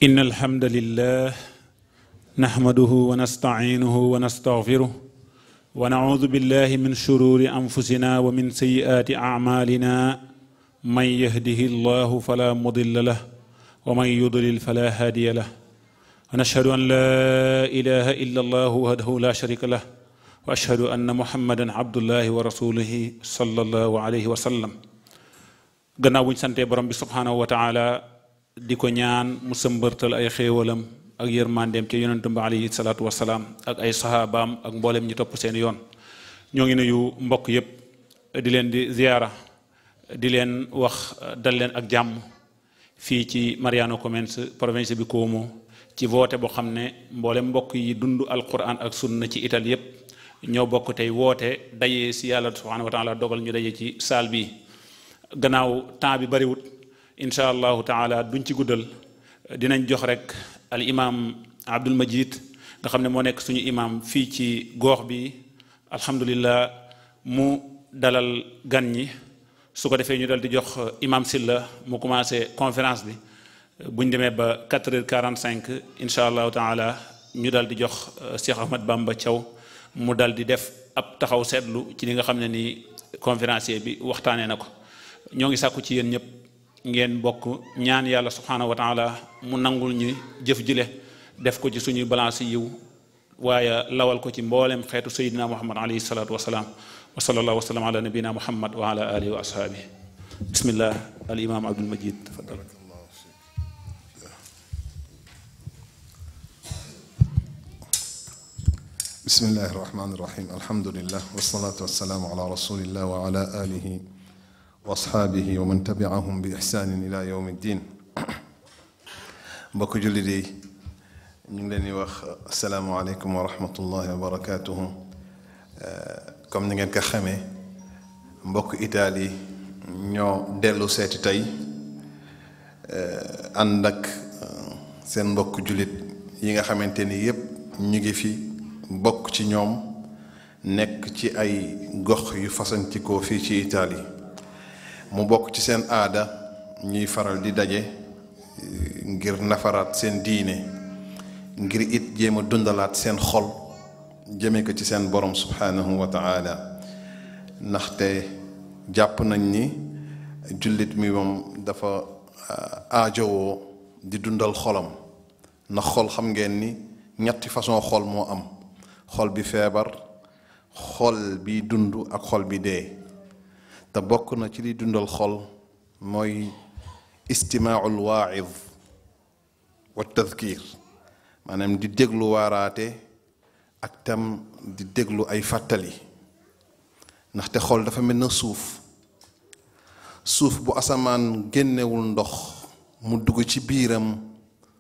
إن الحمد لله نحمده ونستعينه ونستغفره ونعوذ بالله من شرور أنفسنا ومن سيئات أعمالنا من يهده الله فلا مضل له ومن يضلل فلا هادي له ونشهد أن لا إله إلا الله وحده لا شريك له وأشهد أن محمدا عبد الله ورسوله صلى الله عليه وسلم gannaaw buñ santee borom bi subhaanahu wa taala di ko ñaan mu sëmbërtal ay xéewalam ak yërmandeem ci yonentum bi alayhi salaatu wasalaam ak ay sahabaam ak mboolem ñi topp seen yoon ñoo ngi nuyu mbokk yépp di leen di ziyaara di leen wax dal leen ak jàmm fii ci Mariano Comenz province bi Como ci woote boo xam ne mboolem mbokk yi dund alquran ak sunna ci Italie yépp ñoo bokk tey woote dajee si yàlla subhaanahu wa taala dogal ñu daje ci salle bi gannaaw temps bi bariwut incha allahu taala duñ ci guddal dinañ jox rek al imam Abdul Majid nga xam ne moo nekk suñu imam fii ci goox bi alhamdulillah mu dalal gan ñi su ko defee ñu dal di jox imam Silla mu commencé conférence bi buñ demee ba 4h45 incha allahu taala ñu dal di jox Cheikh Ahmad Bamba Thiaw mu dal di def ab taxaw seetlu ci li nga xam ne ni conférencier bi waxtaanee na ko ñoo ngi sàkku ci yéen ñëpp ngeen bokk ñaan yàlla subhaanahu wa taala mu nangul ñi jëf jile def ko ci suñuy balance yiw waaye lawal ko ci mboolem xeetu sayidina muhammad alayhi salaatu wasalaam wa sallallahu wa sallam ala nabina muhammad wa ala alihi wa ashaabihi bismillah al imam Abdul Majid tafaddal bismillahi irrahmani irrahim alhamdulillah wasalaatu wasalaamu ala rasulillah wa ala alihi wa asxaabihi wa man tabiahum bi ixsaanin ila yowm ddin mbokk jullit yi ñu ngi leen di wax asalaamualeykum wa rahmatullahi wa barakatuhu comme ni ngeen ko xamee mbokk Italie ñoo dellu seeti tey ànd ak seen mbokk jullit yi nga xamante ni yépp ñu ngi fi bokk ci ñoom nekk ci ay gox yu fasantikoo fii ci Italie mu bokk ci seen aada ñuy faral di daje ngir nafaraat seen diine ngir it jéem a dundalaat seen xol jëme ko ci seen borom subhanahu wa taala ndaxte jàpp nañ ni jullit mi moom dafa aajowoo di dundal xolam ndax xol xam ngeen ni ñetti façon xol moo am xol bi feebar xol bi dund ak xol bi dee te bokk na ci li dundal xol mooy istimaaul waaid wa tadkir maanaam di déglu waaraate ak tam di déglu ay fàttali ndaxte xol dafa mel na suuf bu asamaan génnewul ndox mu dugg ci biiram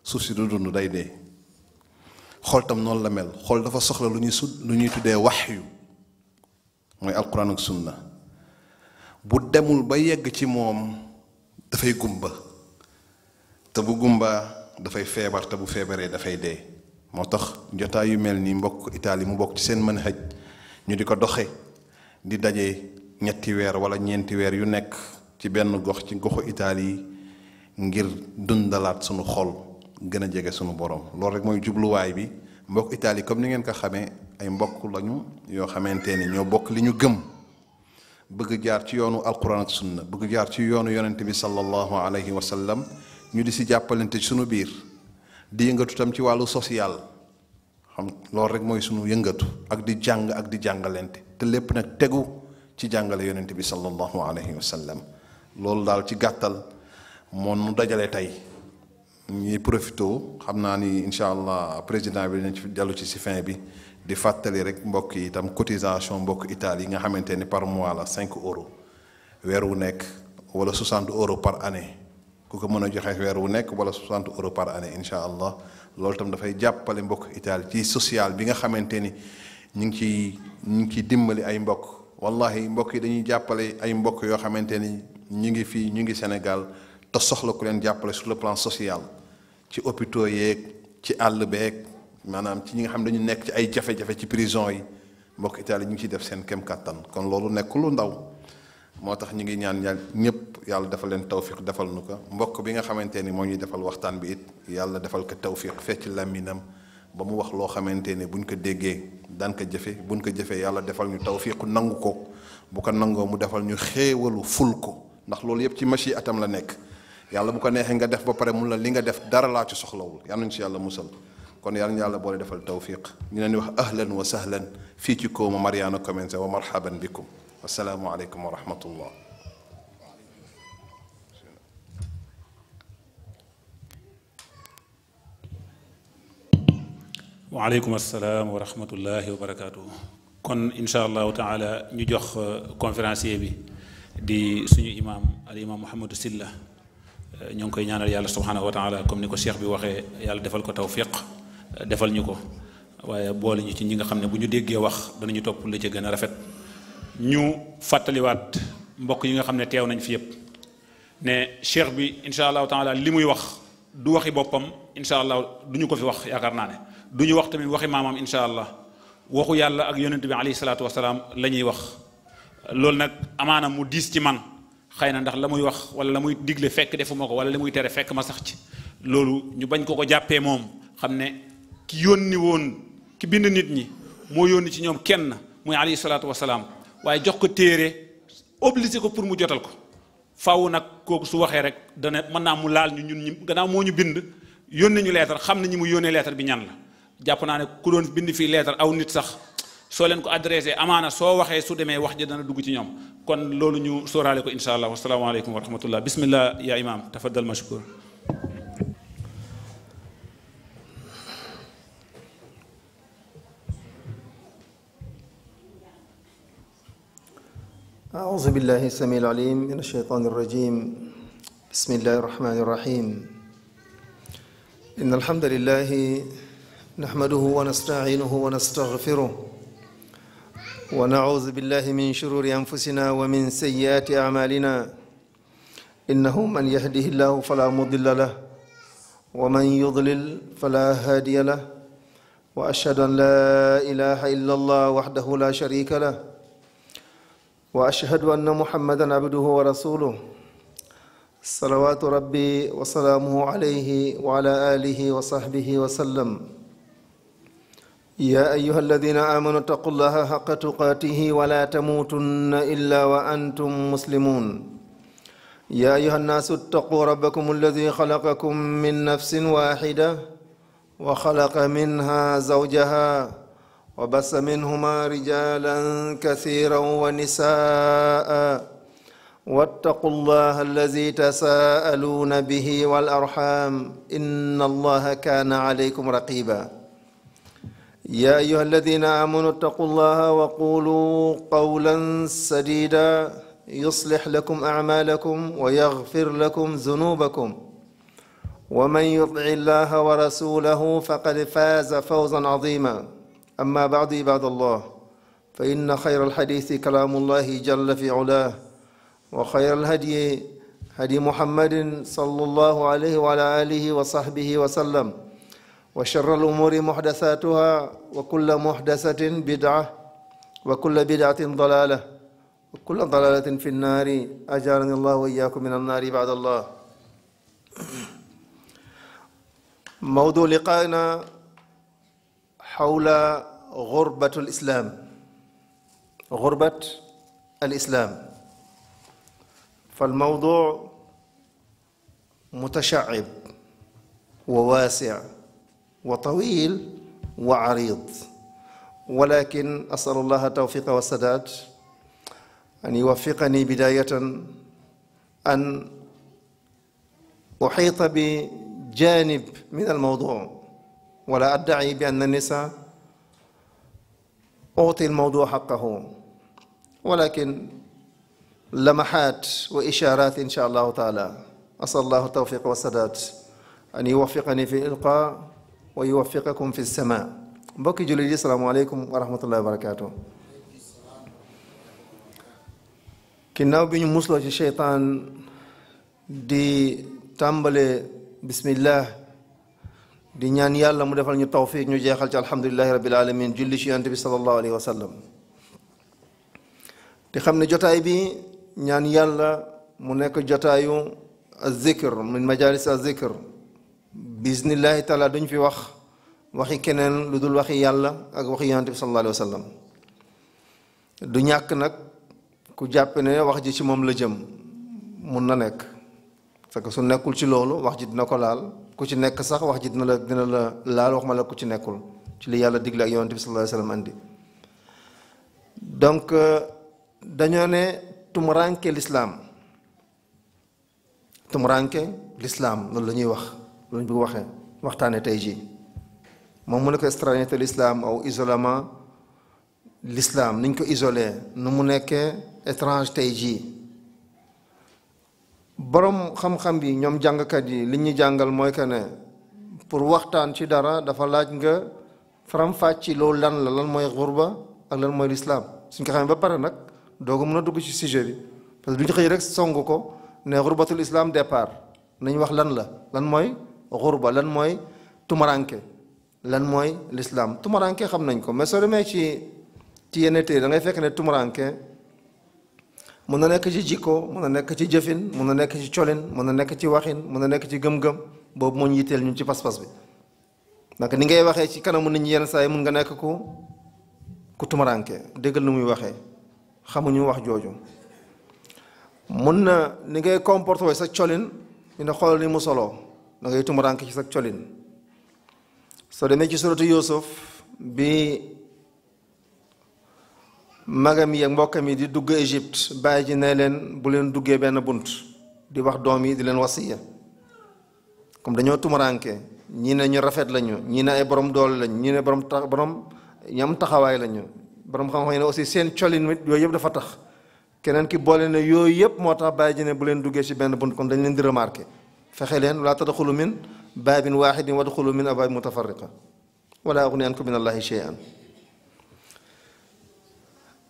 suuf si du dund day dee xol tam noonu la mel xol dafa soxla lu ñuy tuddee waxyu mooy alquran ak sunna bu demul ba yegg ci moom dafay gumba te bu gumba dafay feebar te bu feebaree dafay dee moo tax jotaay yu mel ni mbokk Italie mu bokk ci seen manhaj ñu di ko doxe di daje ñetti weer wala ñeenti weer yu nekk ci benn gox ci goxu Italie ngir dundalaat sunu xol gën a jege sunu borom loolu rek mooy jubluwaay bi mbokk Italie comme ni ngeen ko xamee ay mbokk lañu yoo xamante ni ñoo bokk li ñu gëm bëgg jaar ci yoonu alquran ak sunna bëgg jaar ci yoonu yonent bi sallallahu alayhi wa sallam ñu di si jàppalante ci sunu biir di yëngatu tam ci wàllu social xam loolu rek mooy sunu yëngatu ak di jàng ak di jàngalante te lépp nag tegu ci jàngale yonent bi sallallahu alayhi wa sallam loolu daal ci gàttal moo nu dajale tey ñuy profité xam naa ni incha allah président bi dinañ ci dellu ci si fin bi di fàttali rek mbokk yi itam cotisation mbokk Italie yi nga xamante ni par mois la 5 euros weer wu nekk wala 60 euros par année ku ko mën a joxe weer wu nekk wala 60 euros par année incha allah loolu itam dafay jàppale mbokk Italie ci social bi nga xamante ni ñu ngi ciy dimbali ay mbokk wallahi mbokk yi dañuy jàppale ay mbokk yoo xamante ni ñu ngi fii ñu ngi Sénégal te soxla ku leen jàppale sur le plan social ci hôpitaux yeeg ci àll beeg maanaam ci ñi nga xam dañu nekk ci ay jafe-jafe ci prison yi mbokk Italie ñu ngi ciy def seen kem kàttan kon loolu nekk lu ndaw moo tax ñu ngi ñaan ñëpp yàlla defal leen tawfiq defal nu ko mbokk bi nga xamante ni moo ñuy defal waxtaan bi it yàlla defal ko tawfiq fecc làmminam ba mu wax loo xamante ni buñ ko déggee daan ko jëfe buñ ko jëfee yàlla defal ñu tawfiqu nangu ko bu ko nangoo mu defal ñu xéewalu ful ko ndax loolu yëpp ci machi atam la nekk yàlla bu ko neexee nga def ba pare mun la li nga def dara laa ci soxlawul yal nañu ci yàlla musal kon yàlla ñu yàlla boole defal tawfiq ñu leen di wax ahlan wa sahlan fii ci Kooma Mariano Comencé wa marhaban bikum wassalaamu aleykum wa rahmatullah waaleykum assalaam wa rahmatullahi wa barakaatuhu kon incha allahu taala ñu jox conférencier bi di suñu imam al imam Mouhamadou Sylla ñoo ngi koy ñaanal yàlla subhanahu wa taala comme ni ko cheikh bi waxee yàlla defal ko tawfiq defal ñu ko waaye boole ñu ci ñi nga xam ne bu ñu déggee wax danañu topp la ca gën a rafet ñu fàttaliwaat mbokk yi nga xam ne teew nañ fi yëpp ne cheikh bi incha allahu taala li muy wax du waxi boppam incha allah du ñu ko fi wax yaakaar naa ne du ñu wax tamit waxi maamam incha allah waxu yàlla ak yonent bi alayhi salaatu wasalaam la ñuy wax loolu nag amaana mu diis ci man xëy na ndax la muy wax wala la muy digle fekk defuma ko wala la muy tere fekk ma sax ci loolu ñu bañ ko ko jàppee moom xam ne ki yónni woon ki bind nit ñi moo yónni ci ñoom kenn muy alayhi salaatu wasalaam waaye jox ko téere obligé ko pour mu jotal ko faaw nag kooku su waxee rek dana mën naa mu laal ñu ñun ñi gannaaw moo ñu bind yónni ñu leetar xam ne ñi mu yónnee leetar bi ñan la jàpp naa ne ku doon bind fii leetar aw nit sax soo leen ko adressé amaana soo waxee su demee wax ji dana dugg ci ñoom kon loolu ñu sóoraale ko incha allah wasalaamaaleykum wa rahmatullah bismillah ya imam tafaddal mashkur أعوذ بالله السميع العليم من الشيطان الرجيم بسم الله الرحمن الرحيم إن الحمد لله نحمده ونستعينه ونستغفره ونعوذ بالله من شرور أنفسنا ومن سيئات أعمالنا إنه من يهده الله فلا مضل له ومن يضلل فلا هادي له وأشهد أن لا إله إلا الله وحده لا شريك له وأشهد أن محمدًا عبده ورسوله صلوات ربي وسلامه عليه وعلى آله وصحبه وسلم يا أيها الذين آمنوا اتقوا الله حق تقاته ولا تموتن إلا وأنتم مسلمون يا أيها الناس اتقوا ربكم الذي خلقكم من نفس واحدة وخلق منها زوجها وبث منهما رجالا كثيرا ونساء واتقوا الله الذي تساءلون به والأرحام إن الله كان عليكم رقيبا يا أيها الذين آمنوا اتقوا الله وقولوا قولا سديدا يصلح لكم أعمالكم ويغفر لكم ذنوبكم ومن يطع الله ورسوله فقد فاز فوزا عظيما أما بعد عباد الله فإن خير الحديث كلام الله جل في علاه وخير الهدي هدي محمد صلى الله عليه وعلى آله وصحبه وسلم وشر الأمور محدثاتها وكل محدثة بدعة وكل بدعة ضلالة وكل ضلالة في النار أجارني الله وإياكم من النار عباد الله موضوع لقائنا حول غربة الإسلام غربة الإسلام فالموضوع متشعب وواسع وطويل وعريض ولكن أسأل الله التوفيق والسداد أن يوفقني بداية أن أحيط بجانب من الموضوع ولا أدعي بأن النساء أعطي الموضوع حقه ولكن لمحات وإشارات إن شاء الله تعالى أسأل الله التوفيق والسداد أن يوفقني في الإلقاء ويوفقكم في السماع mbokki jullit yi assalaamu aleykum wa rahmatullahi wa barakaatu ginnaaw bi ñu musloo ci seytaan di tàmbale bismillah di ñaan yàlla mu defal ñu tawfiq ñu jeexal ci alhamdulillahi rabbil alamin julli ci yonent bi sallallahu alayhi wa sallam di xam ne jotaay bi ñaan yàlla mu nekk jotaayu azikr min majalis azikr bismillahi taala duñ fi wax waxi keneen lu dul waxi yàlla ak waxi yonent bi sallallahu alayhi wa sallam du ñàkk nag ku jàpp ne wax ji ci moom la jëm mun na nekk parce que su nekkul ci loolu wax ji dina ko laal ku ci nekk sax wax ji dina la laal wax ma la ku ci nekkul ci li yàlla digle ak yonent bi sallallahu alayhi wa sallam andi donc dañoo ne tumuranke lislaam loolu la ñuy wax loolu ñu bëgg waxee waxtaane tey jii moom mu ne ko extranéité l'islam aw isolement l'islam niñ ko isolé nu mu nekkee étrange tey jii boroom xam-xam bi ñoom jàngkat yi li ñuy jàngal mooy que ne pour waxtaan ci dara dafa laaj nga faram-fàcc loolu lan mooy xurba ak lan mooy l'islam suñ ko xamee ba pare nag doo ko mën a dugg ci sujet bi parce que du ñu xëy rek song ko ne xurbatul islam départ nañ wax lan mooy xurba lan mooy tumaranke lan mooy l'islam tumaranke xam nañ ko mais soo demee ci yenn téere da ngay fekk ne tumaranke mun na nekk ci jikko mun na nekk ci jëfin mun na nekk ci colin mun na nekk ci waxin mun na nekk ci gëm-gëm boobu moo ñu yitteel ñun ci pas-pas bi naka ni ngay waxee ci kanamu nit ñi yenn saa yi mun nga nekk ku tumaranke déggal nu muy waxee xamuñu wax jooju mun na ni ngay comporté woo sa colin ñu ne xoolal ni mu soloo da ngay tumaranke ci sa colin soo demee ci suratu Yuusuf bi magam yi ak mbokkam yi di dugg Égypte bàyyi ji ne leen bu leen duggee benn bunt di wax doom yi di leen wasiya comme dañoo tumaranke ñii ne ñu rafet lañu ñii ne ay borom doole lañu ñii ne borom ñam taxawaay lañu borom xam-xam yi ne aussi seen colin mit yooyu yëpp dafa tax keneen ki boole ne yooyu yëpp moo tax bàyyi ji ne bu leen duggee ci benn bunt comme dañ leen di remarqué fexe leen wala tadxulu min baabin waaxidin wadxulu min abwaabin mutafarriqa wala ugni ankum min allahi shay'an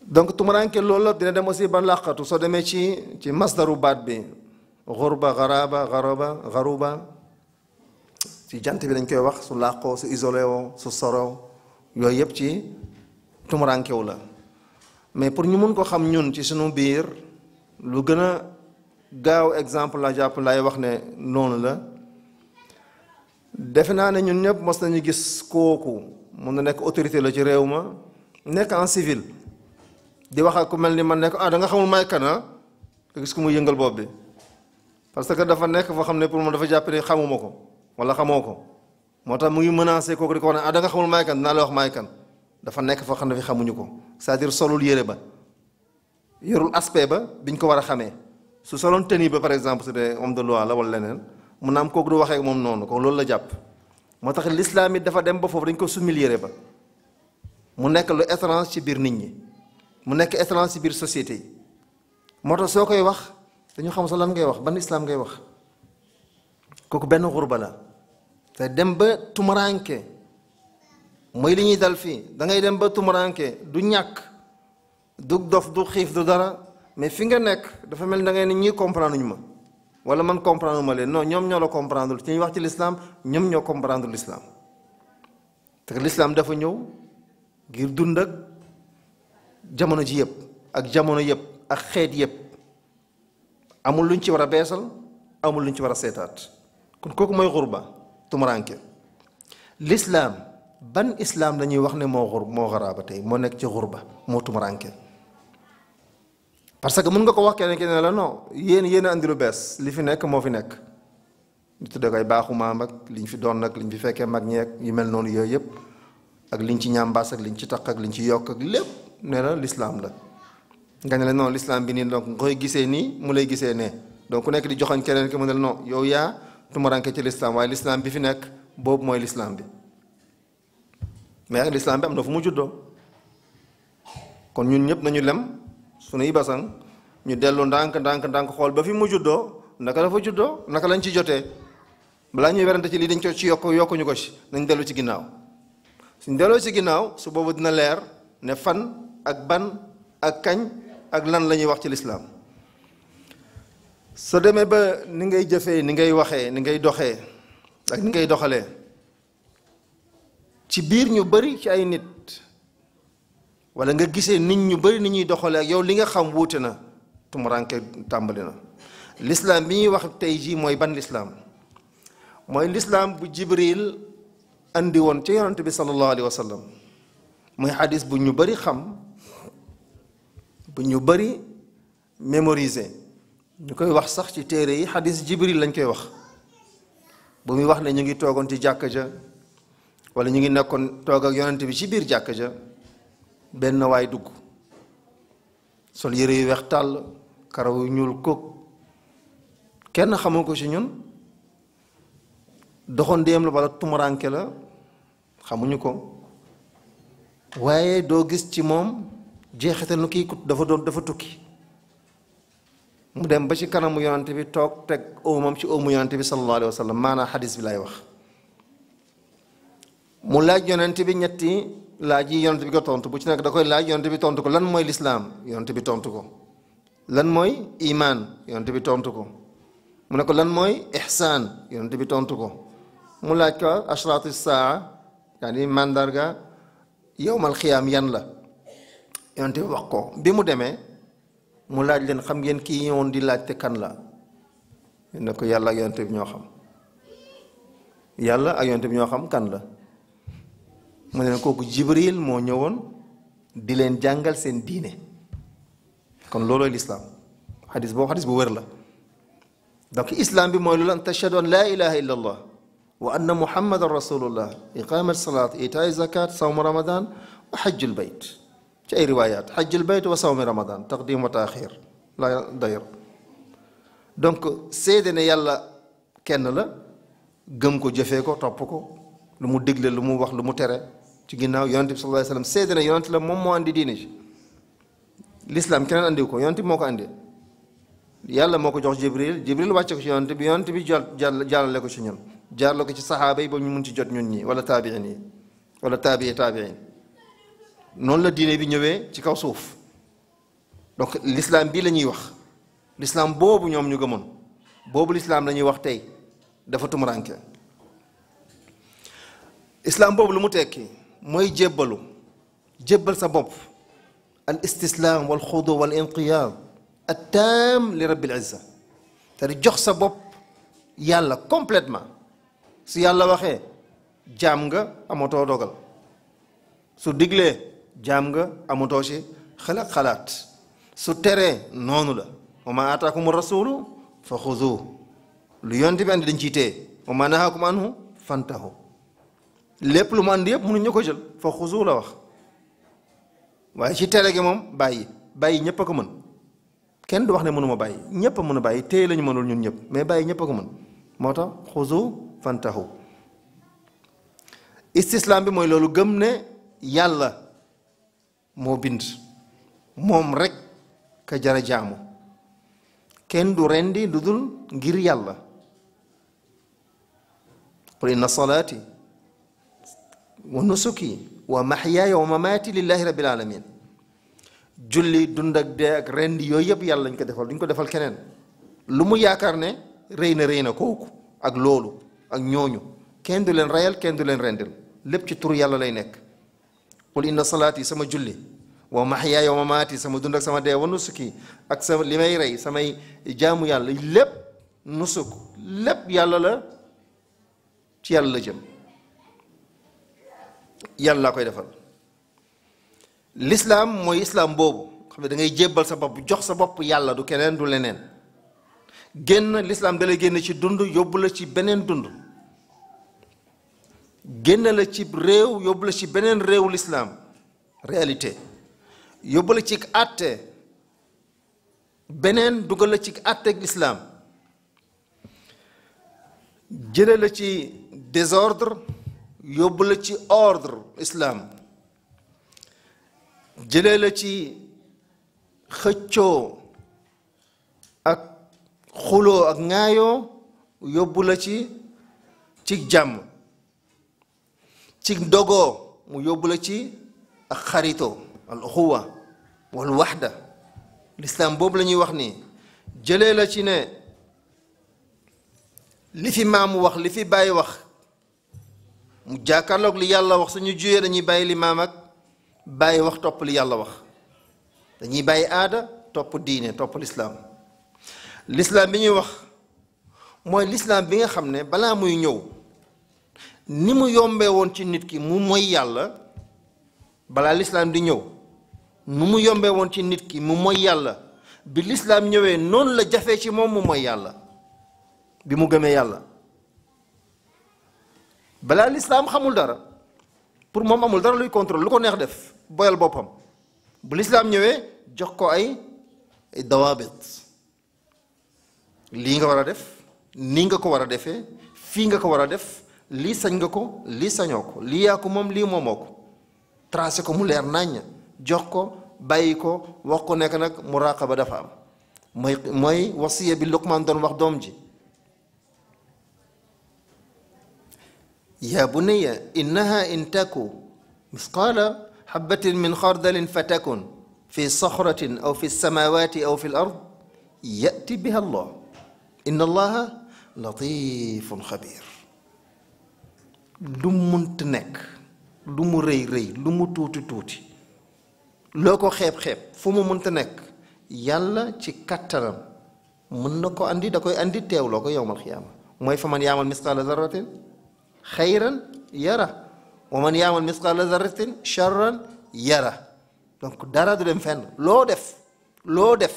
donc tumaranke loolu la dina dem aussi ba làqatu soo demee ci masdaru baat bi xurba garuba ci jant bi dañ koy wax su làqoo su isolé woo su sorow yooyu yëpp ci tumurankewu la mais pour ñu mun ko xam ñun ci suñu biir lu gën a gaaw exemple la jàpp lay wax ne noonu la defe naa ne ñun ñëpp mos nañu gis kooku mun na nekk autorité la ci réew ma nekk en civil di wax ak ku mel ni man nekk da nga xamul may kan nga gis ku muy yëngal bopp bi parce que dafa nekk foo xam ne pour moom dafa jàpp ne xamuma ko wala xamoo ko moo tax mu ngi menacé kooku di ko wax ne da nga xamul may kan dinaa la wax may kan dafa nekk foo xam ne fi xamuñu ko c'est-à-dire solul yére ba yorul aspect ba biñ ko war a xamee su soloon tenue ba par exemple c'est des homme de loi la wala leneen mun na am kooku du waxee ak moom noonu ko loolu la jàpp moo tax l'islam it dafa dem ba foofu dañ ko summil yére ba mu nekk lu étrange ci biir nit ñi mu nekk étrange ci biir société yi moo tax soo koy wax dañu xam sa lan ngay wax ban islam ngay wax kooku benn xurba la te dem ba tumaranke mooy li ñuy dal fii da ngay dem ba tumaranke du ñàkk du dof du xiif du dara mais fi nga nekk dafa mel da ngay ni ñii comprendre ñu ma wala man comprendre ma leen non ñoom ñoo la comprendre ci ñuy wax ci l'islam ñoom ñoo comprendre l'islam te l'islam dafa ñëw ngir dund ak jamono ji yëpp ak jamono yëpp ak xeet yëpp amul luñ ci war a beesal amul luñ ci war a seetaat kon kooku mooy xurba tumuranke l'islam ban islam la ñuy wax ne moo xaraaba tey moo nekk ci xurba moo tumuranke parce que mën nga ko wax keneen la non yéen a andi lu bees li fi nekk moo fi nekk ñu tuddee ko ay baaxu maam ak liñ fi doon nag liñ fi fekkee mag ñeeg yu mel noonu yooyu yëpp ak liñ ci ñambaas ak liñ ci taq ak liñ ci yokk ak lépp nee na l'islam la nga ne la non l'islam bi nii donc nga koy gisee nii mu lay gisee nee donc ku nekk di joxoñ keneen ki mu ne la non yow yaa tumuranke ci l'islam waaye l'islam bi fi nekk boobu mooy l'islam bi mais l'islam bi am na fu mu juddoo kon ñun ñëpp nañu lem sunuy basang ñu dellu ndànk xool ba fi mu juddoo naka la fa juddoo naka lañ ci jotee balaa ñuy werante ci lii dañ ko ci yokkuñu ko ci nañ dellu ci ginnaaw suñ delloo ci ginnaaw su boobu dina leer ne fan ak ban ak kañ ak lan la ñuy wax ci lislaam soo demee ba ni ngay jëfee ni ngay waxee ni ngay doxee ak ni ngay doxalee ci biir ñu bari ci ay nit wala nga gisee nit ñu bari ni ñuy doxalee ak yow li nga xam wuute na tumuranke tàmbali na l'islam bi ñuy wax tey jii mooy ban l'islam mooy l'islam bu Jibril andi woon ca yonent bi sallallahu alayhi wa sallam muy xadis bu ñu bari xam bu ñu bari mémoriser ñu koy wax sax ci téere yi xadis Jibril lañ koy wax bu muy wax ne ñu ngi toogoon ci jàkka ja wala ñu ngi nekkoon toog ak yonent bi ci biir jàkka ja benn waay dugg sol yére yu weex tàll karaw yu ñuul kóog kenn xamul ko ci ñun doxandéem la wala tumuranke la xamuñu ko waaye doo gis ci moom jeexital nu kii dafa tukki mu dem ba ci kanamu yonante bi toog teg óomam ci óomu yonante bi sallallahu alayhi wa sallam maanaam xadis bi lay wax mu laaj yonante bi ñetti laaj yi yonante bi ko tontu bu ci nekk da koy laaj yonante bi tontu ko lan mooy lislaam yonante bi tontu ko lan mooy imaan yonante bi tontu ko mu ne ko lan mooy ihsaan yonante bi tontu ko mu laaj ko ashraatu saa yaani mandarga yowmal xiyaam yan la yonante bi wax ko bi mu demee mu laaj leen xam ngeen kii yoon di laajte kan la ne ko yàlla ak yonante bi ñoo xam yàlla ak yonante bi ñoo xam kan la mu ne kooku Jibril moo ñëwoon di leen jàngal seen diine kon loolooy lislaam xadis boobu xadis bu wér la donc islam bi mooy loolu an tashhadu an laa ilaha illa allah wa anna muhammadan rasulullah iqamat salat itaay zakat sawm ramadan wa xajjul bayt ci ay riwayat xajjul bayt wa sawmi ramadan taqdim wa taaxir la dayr donc seede ne yàlla kenn la gëm ko jëfee ko topp ko lu mu digle lu mu wax lu mu tere ci ginnaaw yonent bi sallallahu alayhi wa sallam seede ne yonent la moom moo andi diine ji l'islam keneen andiw ko yonent bi moo ko andi yàlla moo ko jox jibril wàcce ko ci yonent bi jàllale ko ci ñun jaarle ko ci saxaaba yi ba ñu mun ci jot ñun ñi wala taabiin yi wala taabiin noonu la diine bi ñëwee ci kaw suuf donc l'islam bii la ñuy wax l'islam boobu ñoom ñu gëmoon boobu l'islam la ñuy wax tey dafa tumuranke islam boobu lu mu tekki mooy jébbal sa bopp al istislaam wal xudu wal inqiyaad at taam li rabbil izza c'est-à-dire jox sa bopp yàlla complètement su yàlla waxee jaam nga amatoo dogal su diglee jaam nga amatoo ci xalaat su teree noonu la wa ma ataakum rasulu fa xudu lu yonent bi andi dañ ciy téye wa ma nahaakum anhu fantahu lépp lu mu andi yëpp mënuñu ko jël fa xudu la wax waaye ci tere gi moom bàyyi ñëpp a ko mën kenn du wax ne mënuma bàyyi ñëpp a mën a bàyyi téye la ñu mënul ñun ñëpp mais bàyyi ñëpp a ko mën moo tax xudu fantahu istislaam bi mooy loolu gëm ne yàlla moo bind moom rek ka jara jaamu kenn du rendi lu dul ngir yàlla qul inna salaati wa nusuki wa mahyaaya wa mamaati lillahi rabbil alamin julli dund ak dee ak rendi yooyu yëpp yàlla lañ ko defal duñ ko defal keneen lu mu yaakaar ne rëy na kooku ak loolu ak ñooñu kenn du leen reyal kenn du leen rendil lépp ci turu yàlla lay nekk qul inna salaati sama julli wa mahyaaya wa mamaati sama dund ak sama dee wa nusuki ak sama li may rey samay jaamu yàlla lépp nusuk lépp yàlla la ci yàlla la jëm yàlla laa koy defal l'islam mooy islam boobu xam ne da ngay jébbal sa bopp jox sa bopp yàlla du keneen du leneen génn l'islam da lay génn ci dund yóbbu la ci beneen dund génn la ci réew yóbbu la ci beneen réewu l'islam réalité yóbbu la ci àtte beneen dugal la ci àtte ak l'islam jële la ci désordre yóbbu la ci ordre islam jëlee la ci xëccoo ak xuloo ak ŋaayoo yóbbu la ci jàmm ci dogoo mu yóbbu la ci ak xaritoo al uxuwa wal waxda l'islam boobu la ñuy wax nii jëlee la ci ne li fi maam wax li fi bàyyi wax mu jàkkaarloog li yàlla wax suñu juyee dañuy bàyyi li maam ak bàyyi wax topp li yàlla wax dañuy bàyyi aada topp diine topp lislaam lislaam bi ñuy wax mooy lislaam bi nga xam ne balaa muy ñëw ni mu yombee woon ci nit ki mu moy yàlla balaa lislaam di ñëw nu mu yombee woon ci nit ki mu moy yàlla bi lislaam ñëwee noonu la jafee ci moom mu moy yàlla bi mu gëmee yàlla balaa lislaam xamul dara pour moom amul dara luy contrôle lu ko neex def boyal boppam bu lislaam ñëwee jox ko ay dawaabit lii nga war a def nii nga ko war a defee fii nga ko war a def lii sañ nga ko lii sañoo ko lii yaa ko moom lii moomoo ko tracé ko mu leer naññ jox ko bàyyi ko wax ko nekk nag muraqaba dafa am mooy wasiya bi Luqmaan doon wax doom ji yaa bunayya innaha in taku misqaala xabatin min xardalin fatakun fi saxratin aw fi samawati aw fi l ard yati biha allah inna allaha latifun xabir lu munti nekk lu mu rëy rëy lu mu tuuti tuuti loo ko xeeb-xeeb fu mu munti nekk yàlla ci kattanam mën na ko andi da koy andi teewloo ko yowmal xiyaama mooy fa man yaamal misqaala zarratin xayran yara wa man yaamal misqaala zarratin charran yara donc dara du dem fenn loo def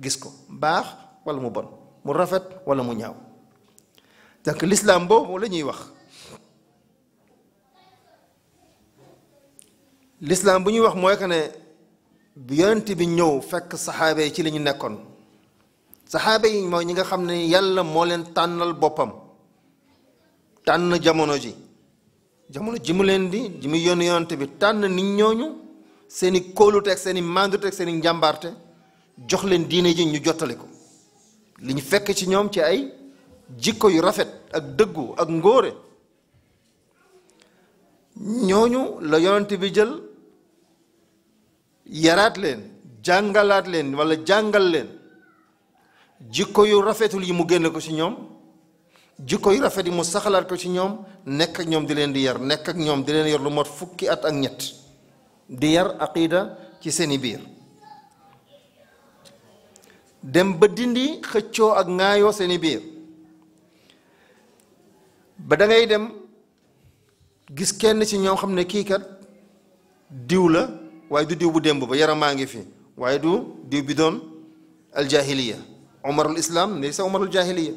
gis ko baax wala mu bon mu rafet wala mu ñaaw donc l'islam boobu la ñuy wax l'islam bu ñuy wax mooy que ne yonent bi ñëw fekk saxaaba yi ci la ñu nekkoon saxaaba yi mooy ñi nga xam ne yàlla moo leen tànnal boppam tànn jamono ji mu leen ji mu yónni yonent bi tànn nit ñooñu seeni kóolute ak seeni màndute ak seeni njàmbaarte jox leen diine ji ñu jottali ko li ñu fekk ci ñoom ci ay jikko yu rafet ak dëggu ak ngóore ñooñu la yonent bi jël yaraat leen jàngalaat leen walla jàngal leen jikko yu rafetul yi mu génne ko ci ñoom jikko yu rafet yi mu saxalaat ko ci ñoom nekk ak ñoom di leen di yar nekk ak ñoom di leen yar lu mot fukki at ak ñett di yar aqida ci seeni biir dem ba dindi xëccoo ak ŋaayoo seeni biir ba da ngay dem gis kenn ci ñoom xam ne kii kat diw la waaye du diw bu démb ba yaram maa ngi fi waaye du diw bi doon aljahiliya umarul islam laysa umarul jahiliya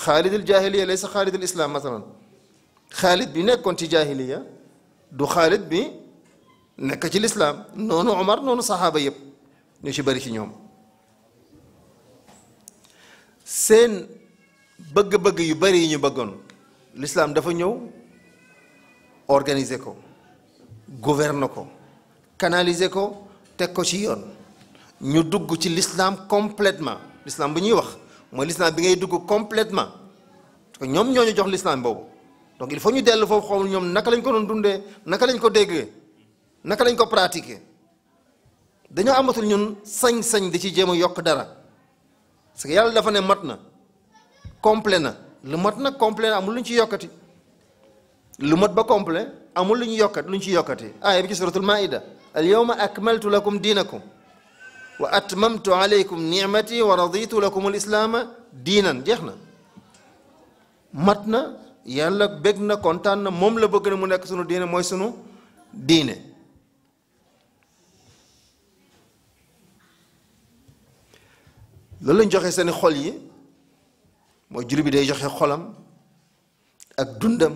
xaalidul jahiliya laysa xaalidul islam masalan xaalid bi nekkoon ci jahiliya du xaalid bi nekk ci lislaam noonu umar noonu saxaaba yépp ñu ci bari ci ñoom seen bëgg-bëgg yu bari yi ñu bëggoon lislaam dafa ñëw organiser ko gouverner ko canaliser ko teg ko ci yoon ñu dugg ci l'islam complètement l'islam bu ñuy wax mooy l'islam bi ngay dugg complètement parce que ñoom ñoo ñu jox l'islam boobu donc il faut ñu dellu foofu xool ñoom naka lañ ko doon dundee naka lañ ko déggee naka lañ ko pratiquer dañoo amatul ñun sañ-sañ di ci jéem a yokk dara parce que yàlla dafa ne mat na complet na lu mat na complet na amul lu ñu ci yokkati lu mat ba complet amul lu ñu yokkat lu ñu ci yokkati aaya bi ci suratul maida al yawma akmaltu lakum diinakum wa atmamtu alaykum nicmati wa raditu lakum al islaama diinan jeex na mat na yàlla bég na kontaan na moom la bëgg na mu nekk sunu diine mooy sunu diine loolu lañ joxe seeni xol yi mooy jullit bi day joxe xolam ak dundam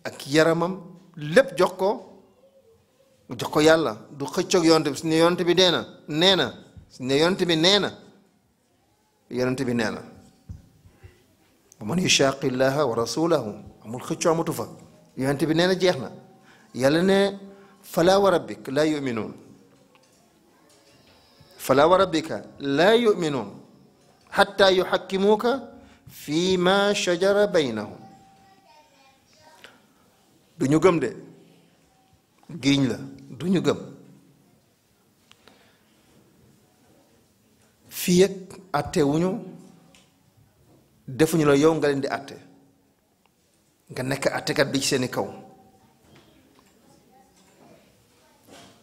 ak yaramam lépp jox ko yàlla du xëccoog yonent bi su ne yonent bi nee na su ne yonent bi nee na yonent bi nee na wa man yushaqi llaha wa rasulahu amul xëccoo amatu fa yonent bi nee na jeex na yàlla ne fala wa rabbik laa yuminuun fala wa rabbika laa yuminuun xatta yuxakkimuuka fi ma shajara baynahum du ñu gëm de giiñ la du ñu gëm fii ak atte wuñu defuñu la yow nga leen di atte nga nekk attekat bi ci seeni kaw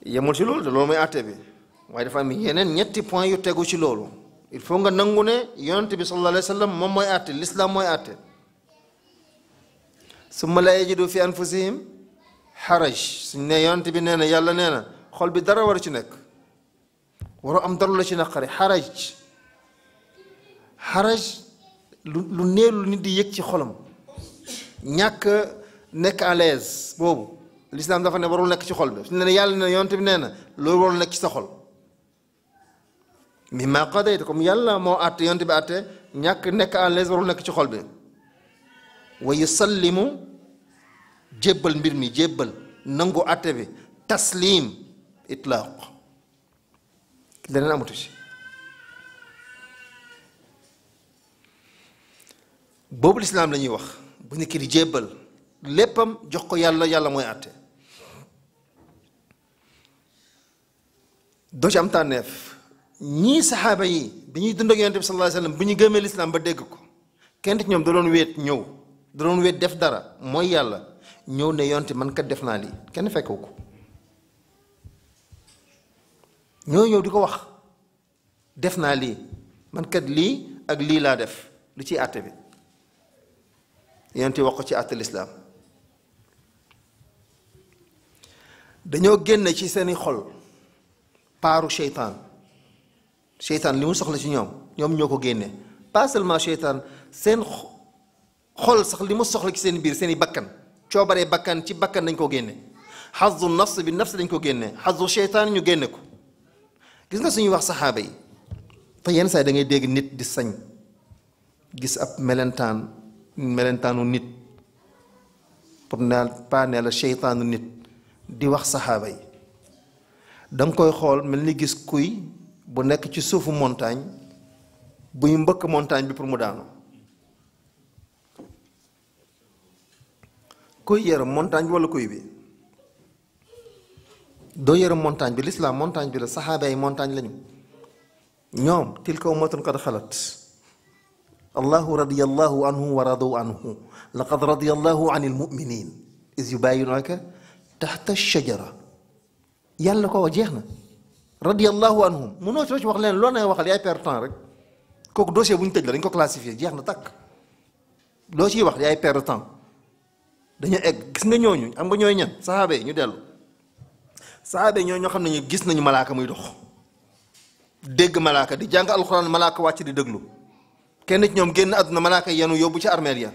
yemul ci loolu de loolu mooy atte bi waaye dafa am yeneen ñetti point yu tegu ci loolu il faut nga nangu ne yonent bi sallallahu alayhi wa sallam moom mooy àtte l'islam mooy àtte summa la yajidu fi anfusihim xaraj suñ ne yonent bi nee na yàlla nee na xol bi dara war ci nekk waroo am dara la ci naqari xaraj lu néew lu nit di yëg ci xolam ñàkk nekk à l'aise boobu l'islam dafa ne warul nekk ci xol bi su ne yàlla ne yonent bi nee na loolu warul nekk ci sa xol mimma qadayta comme yàlla moo àtte yonent bi àtte ñàkk nekk à l'aise warul nekk ci xol bi wa yusallimu jébbal mbir mi jébbal nangu àtte bi taslim itlaaq leneen amatu ci boobu lislaam la ñuy wax bu nit ki di jébbal léppam jox ko yàlla yàlla mooy àtte doo ci am tànneef ñii saxaaba yi bi ñuy dund ak yonent bi sallallahu alayhi wa sallam bu ñu gëmee lislaam ba dégg ko kenn ci ñoom da doon wéet ñëw da doon wéet def dara mooy yàlla ñëw ne yonent man kat def naa lii kenn fekkewu ko ñoo ñëw di ko wax def naa lii man kat lii ak lii laa def lu ciy àtte bi yonent wax ko ci àtte lislaam dañoo génne ci seeni xol paaru seytaan li mu soxla ci ñoom ñoo ko génne pas seulement seytaan seen xol sax li mu soxla ci seen biir seeni bakkan coobaree bakkan ci bakkan dañ ko génne xazu nafs bi nafs dañ ko génne xazu seytaan ñu génne ko gis nga suñuy wax saxaaba yi te yenn saa yi da ngay dégg nit di sañ gis ab melentaanu nit pour neel pas ne la seytaanu nit di wax saxaaba yi danga koy xool mel ni gis kuy bu nekk ci suufu montagne buy mbëkk montagne bi pour mu daanu kuy yërëm montagne bi walla kuy bi doo yërëm montagne bi l'islam montagne bi la saxaaba yi montagne lañu ñoom tilka ummatun qad xalat allahu radiyallahu anhu wa radu anhu laqad radiyallahu anil mu'minin is yubayyinaka taxta shajara yàlla ko wax jeex na radiyallahu anhum munoo ci wax leen loo nay waxal yaay perdre temps rek kooku dossier bu ñu tëj la dañ ko classifié jeex na takk loo ciy wax yaay perdre temps dañoo egg gis nga ñooñu am nga ñooy ñan saxaaba yi ñu dellu saxaaba yi ñoo xam ne ñu gis nañu malaaka muy dox dégg malaaka di jàng alxuraan malaaka wàcc di déglu kenn ci ñoom génn àdduna malaaka yenu yóbbu ci armeel ya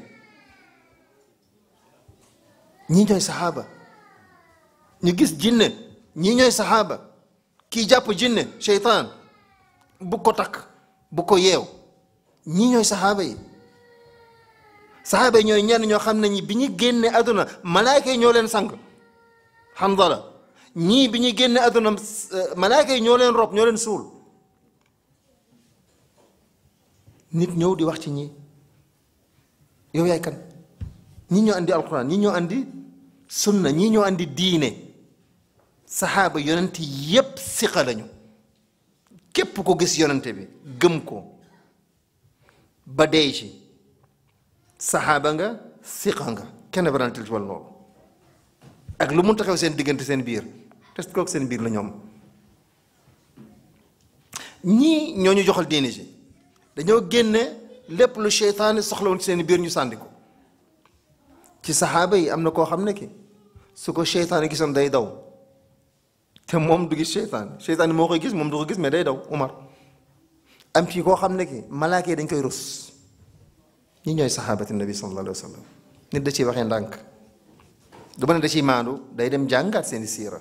ñii ñooy saxaaba ñu gis jinne ñii ñooy saxaaba kii jàpp jinne seytaan bu ko takk bu ko yeew ñii ñooy saxaaba yi saxaaba yi ñooy ñenn ñoo xam ne ñi bi ñu génne àdduna malaaka yi ñoo leen sang Hanzala ñii bi ñuy génne àdduna malaaka yi ñoo leen rob ñoo leen suul nit ñëw di wax ci ñii yow yaay kan ñii ñoo andi alquran ñii ñoo andi sunna ñii ñoo andi diine saxaaba yonent yépp siqa lañu képp ko gis yonente bi gëm ko ba dee ci saxaaba nga siqa nga kenn barantil ci wàll loolu ak lu mun taxaw seen diggante seen biir test kook seen biir la ñoom ñii ñoo ñu joxal diine ji dañoo génne lépp lu seytaane soxlawoon ci seen biir ñu sànni ko ci saxaaba yi am na koo xam ne ki su ko seytaane gisoon day daw te moom du gis seytaane moo koy gis moom du ko gis mais day daw Umar am ci koo xam ne ki malaaka yi dañ koy rus ñi ñooy saxaabati nabi sallallahu alayhi wa sallam nit da ciy waxee ndànk du ma ne da ciy maandu day dem jàngaat seeni siira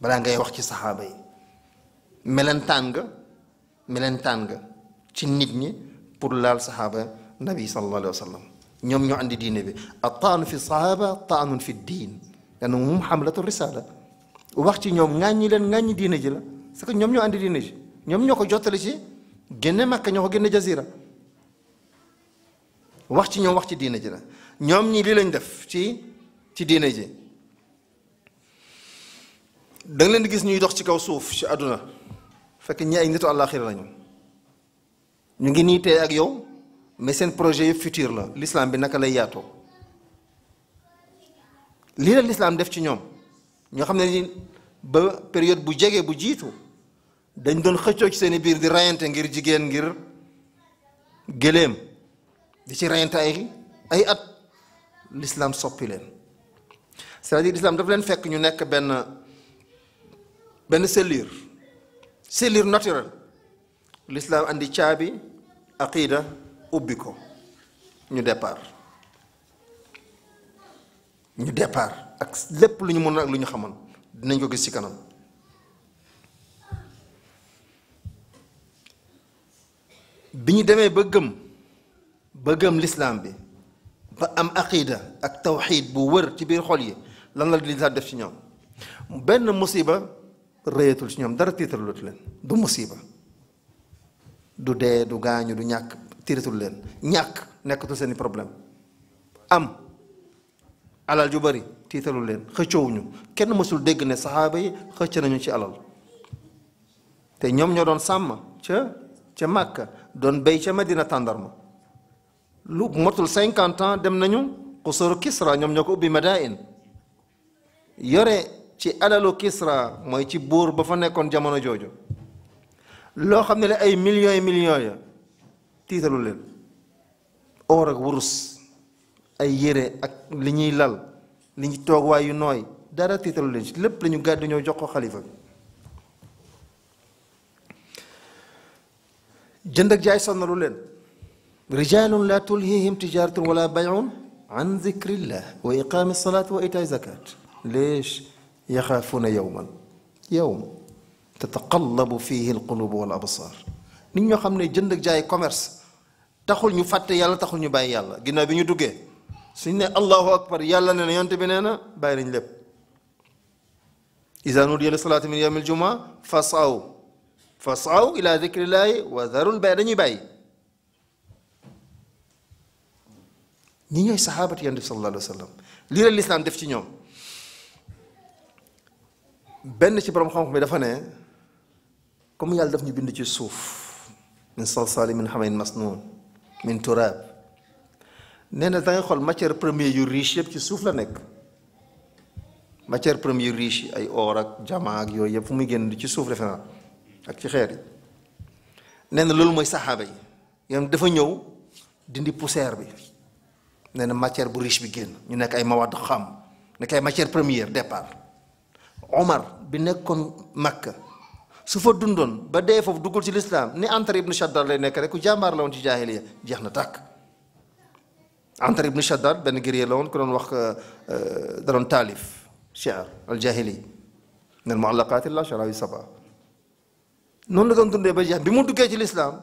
balaa ngay wax ci saxaaba yi melentaan nga ci nit ñi pour laal saxaaba nabi sallallahu alayhi wa sallam ñoom ñoo andi diine bi at-taanu fi saxaaba taanun fi diin lanu moom xamlatu risala wax ci ñoom ŋàññi leen ŋàññi diine ji la parce que ñoom ñoo andi diine ji ñoom ñoo ko jottali ci génne Makka ñoo ko génne Jazira wax ci ñoom wax ci diine ji la ñoom ñi lii lañ def ci diine ji da nga leen di gis ñuy dox ci kaw suuf ci àdduna fekk ñi ay nitu àllaaxira lañu ñu ngi nii tey ak yow mais seen projet yëpp futur la l'islam bi naka lay yaatoo lii la l'islam def ci ñoom ñoo xam ne ni ba période bu jege bu jiitu dañ doon xëccoo ci seeni biir di rayante ngir jigéen ngir gëléem di ci rayante ay at l'islam soppi leen c'est-à-dire l'islam daf leen fekk ñu nekk benn cellule naturelle l'islam andi caabi aqida ubbi ko ñu départ ak lépp lu ñu mën ak lu ñu xamoon dinañ ko gis ci kanam bi ñu demee ba gëm l'islam bi ba am aqida ak tawxid bu wër ci biir xol yi lan la l'islam def ci ñoom benn musiba rëyatul ci ñoom dara tiitarlut leen du musiba du dee du gaañu du ñàkk tiiratul leen ñàkk nekkatul seeni problème am alal ju bari tiitalul leen xëccoowuñu kenn mësul dégg ne saxaaba yi xëcc nañu ci alal te ñoom ñoo doon sàmm ca Màkka doon béy ca Medina tàndarma lu motul 50 ans dem nañu xusuru Kisra ñoom ñoo ko ubbi Madain yore ci alalu Kisra mooy ci buur ba fa nekkoon jamono jooju loo xam ne la ay millions ya tiitalu leen or ak wurus ay yére ak li ñuy lal li ñuy toog waay yu nooy dara tiitalu leen ci lépp la ñu gàddu ñoo jox ko xalifa bi jënd ak jaay sonnalu leen rijalun la tulhihim tijaratun wala bayun an zikrillah wa iqami salat wa itaay zakat leesh yaxaafuuna yowman tataqallabu fihi alqulubu wal absar nit ñoo xam ne jënd ak jaay commerce taxul ñu fàtte yàlla taxul ñu bàyyi yàlla ginnaaw bi ñu duggee suñ ne allahu akbar yàlla nee na yonte bi nee na bàyyi nañ lépp iza nudiya li salaati min yawmi aljumaa fasaw ila dikrillahi wa darul bay dañuy bàyyi ñi ñooy saxaabati yonte bi sallallahu alayhi wa sallam lii la lislaam def ci ñoom benn ci borom xam-xam bi dafa ne comme yàlla daf ñu bind ci suuf min salsaali min hamain masnuun min turaab nee na da ngay xool matière première yu riche yëpp ci suuf la nekk matière première riche yi ay or ak jama ak yooyu yëpp fu muy génn ci suuf defe naa ak ci xeer yi nee na loolu mooy saxaaba yi yow dafa ñëw dindi poussière bi nee na matière bu riche bi génn ñu nekk ay mawad xam nekk ay matière première départ Omar bi nekkoon Makka su fa dundoon ba dee foofu duggul ci lislaam ni Antar ibn Shaddad lay nekk rek ku jàmbaar la woon ci jaahiliya jeex na tàkk Antar ibn Shaddad benn guerrier la woon ku doon wax da doon taalif shi'r al jaahili min al muallaqaat la sharawi saba noonu la doon dundee ba jeex bi mu duggee ci lislaam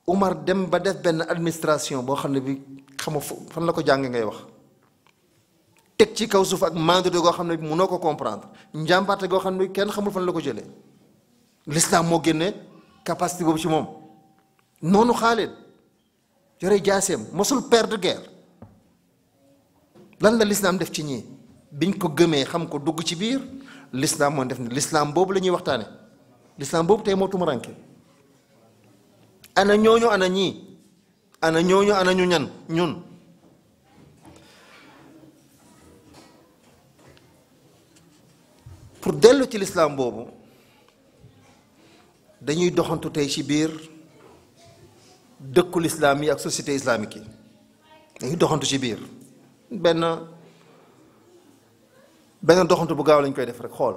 Omar dem ba def benn administration boo xam ne bi xama fan la ko jàng ngay wax teg ci kaw suuf ak mandate goo xam ne bi mënoo ko comprendre njàmbaarte goo xam ne bi kenn xamul fan la ko jëlee l'islam moo génne capacité boobu ci moom noonu Xaalid yore jaaseem mosul perdre guerre lan la l'islam def ci ñii biñ ko gëmee xam ko dugg ci biir l'islam moo def ne l'islam boobu la ñuy waxtaane l'islam boobu tey moo tumuranke ana ñooñu ana ñii ana ñooñu ana ñu ñun pour dellu ci l'islam boobu dañuy doxantu tey ci biir dëkku l'islam yi ak société islamique yi dañuy doxantu ci biir benn doxantu bu gaaw lañ koy def rek xool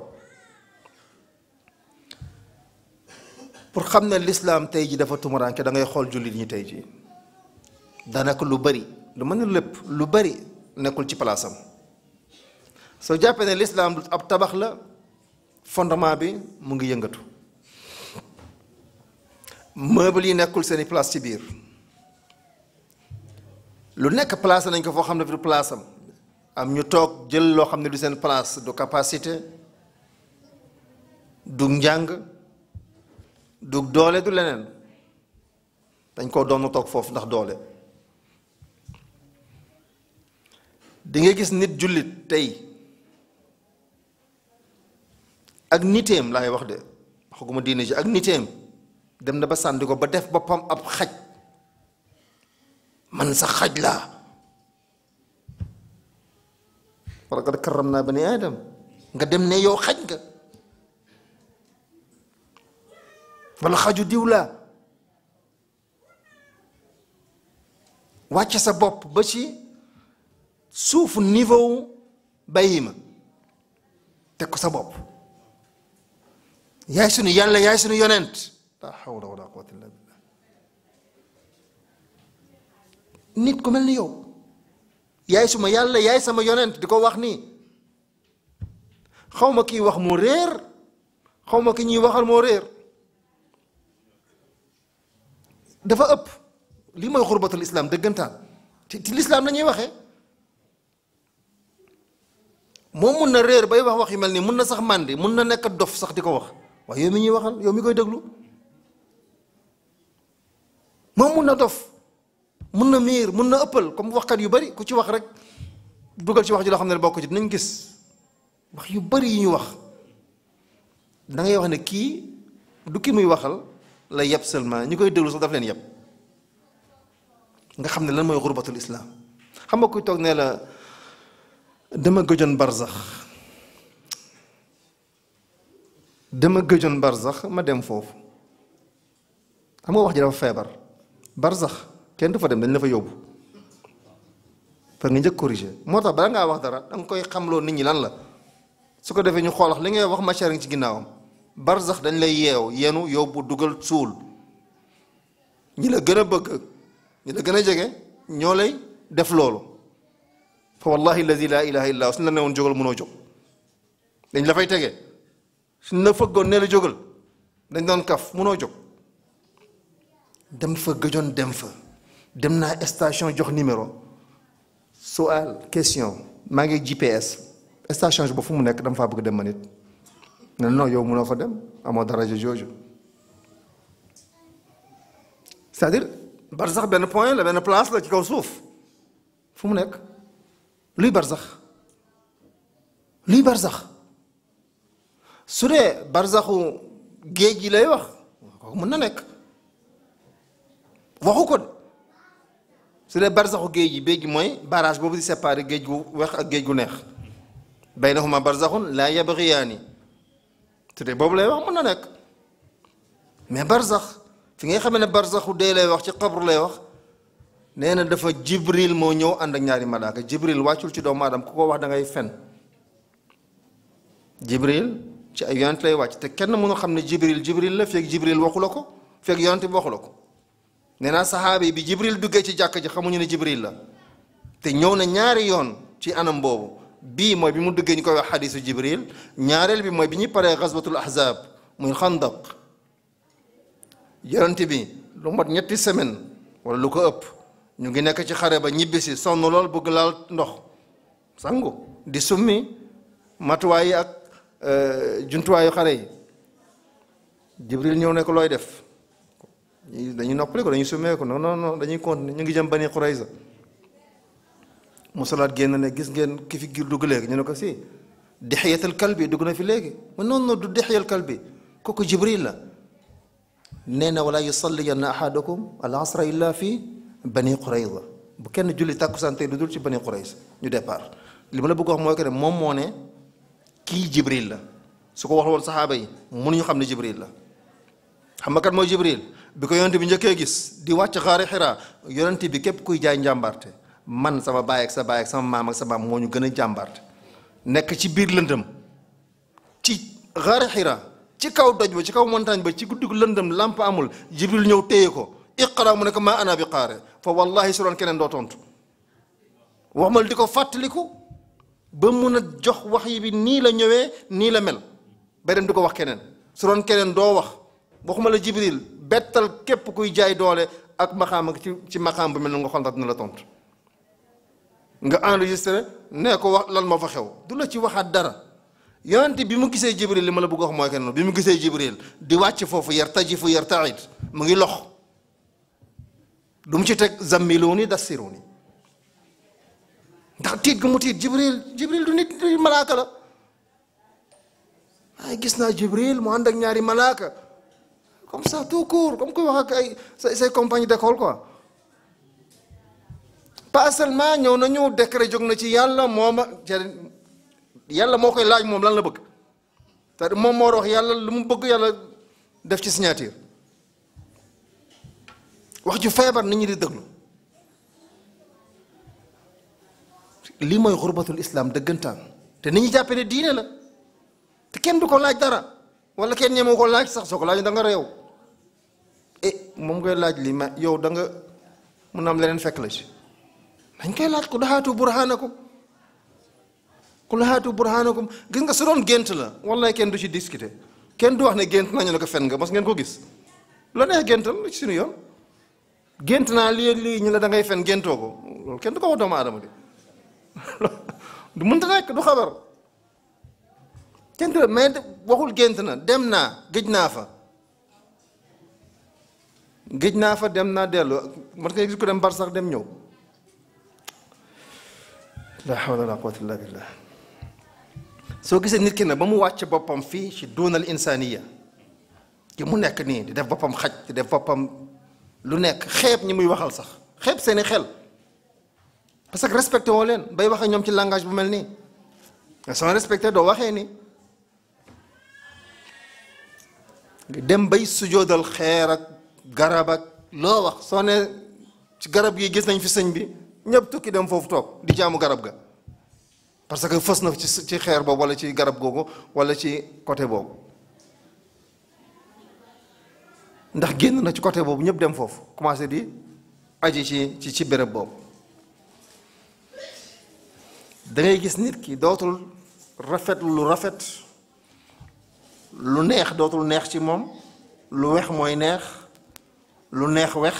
pour xam ne l'islam tey ji dafa tumuraanke da ngay xool jullit ñi tey ji daanaka lu bari lu mën a lépp lu bari nekkul ci palaasam soo jàppee ne l'islam ab tabax la fondement bi mu ngi yëngatu meuble yi nekkul seeni place ci biir lu nekk place nañ ko foo xam ne du place am ñu toog jël loo xam ne du seen place du capacité du njàng du doole du leneen dañ koo doon toog foofu ndax doole di nga gis nit jullit tey ak niteem laay wax de waxaguma diine ji ak niteem dem na ba sànni ko ba def boppam ab xaj man sax xaj laa wa laqad karramnaa bani aadam nga dem ne yow xaj nga wala xaju diw laa wàcce sa bopp ba ci suufu niveau bàyyi ma teg ko sa bopp yaay sunu yàlla yaay sunu yonent la hawla wala quwwata illa billah nit ku mel ni yow yaay suma yàlla yaay sama yonent di ko wax nii xaw ma kii wax moo réer xaw ma ki ñuy waxal moo réer dafa ëpp lii mooy xurbatul islam dëggantaan ci lislaam la ñuy waxee moom mun na réer bay wax wax yu mel nii mun na sax màndi mun na nekk dof sax di ko wax waaye yow mi ñuy waxal yow mi koy déglu moom mun na dof mun na miir mun na ëppal comme waxkat yu bari ku ci wax rek dugal ci wax ji loo xam ne bokk ci dinañ gis wax yu bari yi ñu wax da ngay wax ne kii du ki muy waxal la yeb seulement ñi koy déglu sax daf leen yeb nga xam ne lan mooy xurbatul islam xam nga kuy toog nee la dama gëjoon barzax ma dem foofu xam nga wax ji dafa feebar barzax kenn du fa dem dañ la fa yóbbu fa nga njëkk corriger moo tax bala ngaa wax dara da nga koy xamloo nit ñi lan la su ko defee ñu xoolax li ngay wax matière ngi ci ginnaawam barzax dañ lay yeew yenu yóbbu dugal suul ñi la gën a bëgg ñi la gën a jege ñoo lay def loolu fa wallahi alladi laa ilaha illa suñ la newoon jógal mënoo jóg dañ la fay tege suñ la fëggoon ne la jógal dañ doon kaf mënoo jóg dem fa gëjoon dem naa station jox numéro sual question maa ngi GPS station ba fu mu nekk dama faa bëgg dem ma nit ne non yow mënoo fa dem amoo daraja jooju c'est-à-dire barzax benn point la benn place la ci kaw suuf fu mu nekk luy barzax su dee barzaxu géej gi lay wax kooku mën na nekk waxu ko su dee barzaxu géej gi mooy barrage boobu di séparé géej gu weex ak géej gu neex baynahuma barzaxun laa yabghiyaani su dee boobu lay wax mën na nekk mais barzax fi ngay xamee ne barzaxu dee lay wax ci xabru lay wax nee na dafa jibril moo ñëw ànd ak ñaari malaaka jibril wàccul ci doomu aadama ku ko wax da ngay fen jibril ci ay yonent lay wàcc te kenn mënu xam ne jibril la feeg jibril waxu la ko feeg yonent bi waxu la ko nee naa saxaaba yi bi jibril duggee ci jàkk ji xamuñu ne jibril la te ñëw na ñaari yoon ci anam boobu bii mooy bi mu duggee ñu koy wax xadiisu jibril ñaareel bi mooy bi ñuy paree xaswatul ahzab muy xandaq yonent bi lu mot 3 semaines wala lu ko ëpp ñu ngi nekk ci xare ba ñibbisi sonn lool bëgg laal ndox sangu di summi matuwaay yi ak jumtuwaayu xare yi jibril ñëw ne ko looy def dañuy noppali ko dañuy summee ko non dañuy continuer ñu ngi jëm Bani Qurayza musalaat génn ne gis ngeen ki fi dugg léegi ñu ne ko si Dihyatul Kalbi dugg na fi léegi ma noonu du Dihyatul Kalbi kooku jibril la nee na wala yusalliyanna ahadukum al asra illa fi Bani Qurayza bu kenn julli tàkkusaan tey lu dul ci Bani Qurayza ñu départ li ma la bëgg wax mooy que ne moom moo ne kii jibril la su ko wax woon saxaaba yi mënuñu xam ne jibril la xam nga kat mooy jibril bi ko yonent bi njëkkee gis di wàcc xaari xiraa yonent bi képp kuy jaay njàmbarte man sama baay ak sa baay ak sama maam ak sa maam moo ñu gën a jàmbarte nekk ci biir lëndëm ci xaari xiraa ci kaw doj ba ci kaw montagne ba ci guddi lëndëm lamp amul jibril ñëw téye ko iqra mu ne ko maa ana bi qaare fa wallahi su doon keneen doo tontu wax mal di ko fàttaliku ba mun a jox wax yi bi nii la ñëwee nii la mel ba dem di ko wax keneen su doon keneen doo wax waxuma la jibril bettal képp kuy jaay doole ak maxaam ak ci maxaam bu mel ne nga xontat dina la tontu nga enregistré nee ko wax lan moo fa xew du la ci waxaat dara yonent bi mu gisee jibril li ma la bëgg wax mooy keneen bi mu gisee jibril di wàcc foofu yartajifu yartaid mu ngi lox du mu ci teg zammiluni dassiruni ndax tiit gu mu tiit jibril du nit malaaka la waaye gis naa jibril mu ànd ak ñaari malaaka comme ça tout court comme koy wax ak ay say compagnie d'école quoi pas seulement ñëw nañu décret jóg na ci yàlla yàlla moo koy laaj moom lan la bëgg c'est-à-dire moom moo wax yàlla lu mu bëgg yàlla def ci signature wax ju feebar nit ñi di déglu lii mooy xurbatul islam dëggantaan te nit ñi jàppe ne diine la te kenn du ko laaj dara wala kenn ñemoo ko laaj sax soo ko laaj da nga réew moom ngay laaj li ma yow da nga mun am leneen fekk la ci dañ koy laaj ku lahaatu burhanakum gis nga su doon gént la wallaay kenn du ci discuter kenn du wax ne gént nañu la ko fen nga mas ngeen ko gis la neex géntal ci suñu yoon gént naa lii ñu la da ngay fen géntoo ko loolu kenn du ko wax doomu aadama di du mënta nekk du xabar kenn du mais waxul gént na dem naa géej naa fa dem naa dellu man nga gis ko dem bar sax dem ñëw la hawla wala quwwata illa billah soo gisee nit ki na ba mu wàcc boppam fii ci duunal insaniya ki mu nekk nii di def boppam xaj di def boppam lu nekk xeeb ñi muy waxal sax xeeb seeni xel parce que respecté woo leen bay waxee ñoom ci langage bu mel nii nga soo respecté doo waxee nii dem bay sujoodal xeer ak garab ak loo wax soo ne ci garab gi gis nañ fi sëñ bi ñëpp tukki dem foofu toog di jaamu garab ga parce que fës na ci xeer boobu wala ci garab googu wala ci côté boobu ndax génn na ci côté boobu ñëpp dem foofu commencé di aji ci béréb boobu da ngay gis nit ki dootul rafet lu rafet lu neex dootul neex ci moom lu wex mooy neex lu neex wex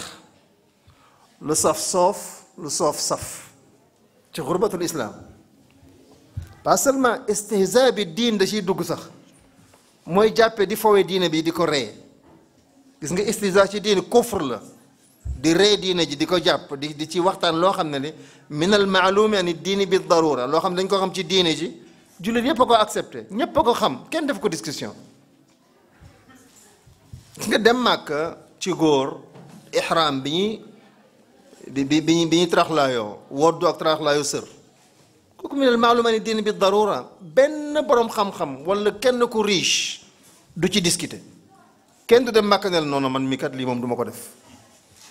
lu saf soof lu soof saf ci xurbatul islam pas seulement istihza bi diin da ciy dugg sax mooy jàppe di fowe diine bi di ko ree gis nga istihza ci diine kufr la di ree diine ji di ko jàpp di ci waxtaan loo xam ne ni min al maalumi ani diini bi darura loo xam ne dañ ko xam ci diine ji jullit yépp a ko accepté ñépp a ko xam kenn def ko discussion gis nga dem màkk ci góor ihram bi ñuy taraxlaayoo woddu ak taraxlaayoo sër kooku min al maalumi ani diini bi darura benn boroom xam-xam wala kenn ku riche du ci discuter kenn du dem màkk ne la noonu man mi kat lii moom du ma ko def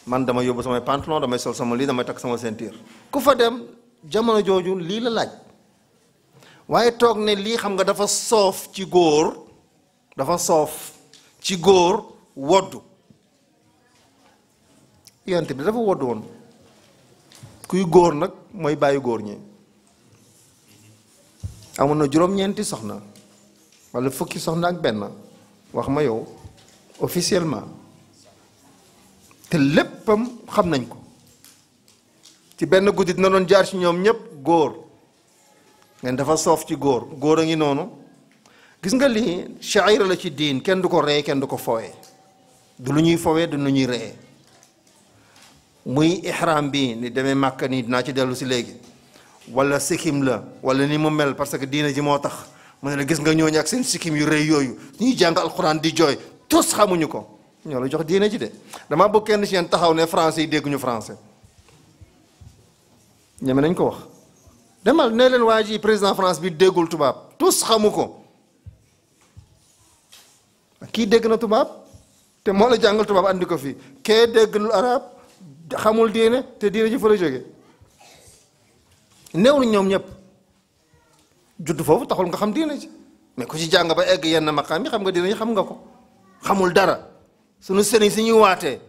man dama yóbbu samay pantalon damay sol sama lii damay takk sama ceinture ku fa dem jamono jooju lii la laaj waaye toog ne lii xam nga dafa soof ci góor woddu yonent bi dafa woddu woon kuy góor nag mooy bàyyi góor ñi amoon na juróom-ñeenti soxna walla fukki soxna ak benn wax ma yow officiellement te léppam xam nañ ko ci benn guddi dina doon jaar ci ñoom ñépp góor ngeen dafa soof ci góor a ngi noonu gis nga lii shaira la ci diin kenn du ko ree kenn du ko fowee du lu ñuy fowee du lu ñuy ree muy ihram bi ni demee màkka nii dinaa ci dellu si léegi wala sikkim la wala ni mu mel parce que diina ji moo tax mu ne la gis nga ñooñu ak seen sikkim yu rëy yooyu ñuy jàng alxuraan di jooy tous xamuñu ko ñoo la jox diine ji de dama bëgg kenn ci yéen taxaw ne français yi dégguñu français ñeme nañ ko wax demal ne leen waa ji président France bi déggul tubaab tous xamu ko kii dégg na tubaab te moo la jàngal tubaab andi ko fii kee déggul arab xamul diine te diine ji fa la jóge néew na ñoom ñëpp judd foofu taxul nga xam diine ji mais ku ci jàng ba egg yenn maqaam yi xam nga diine ji xam nga ko xamul dara suñu sëriñ si ñuy waatee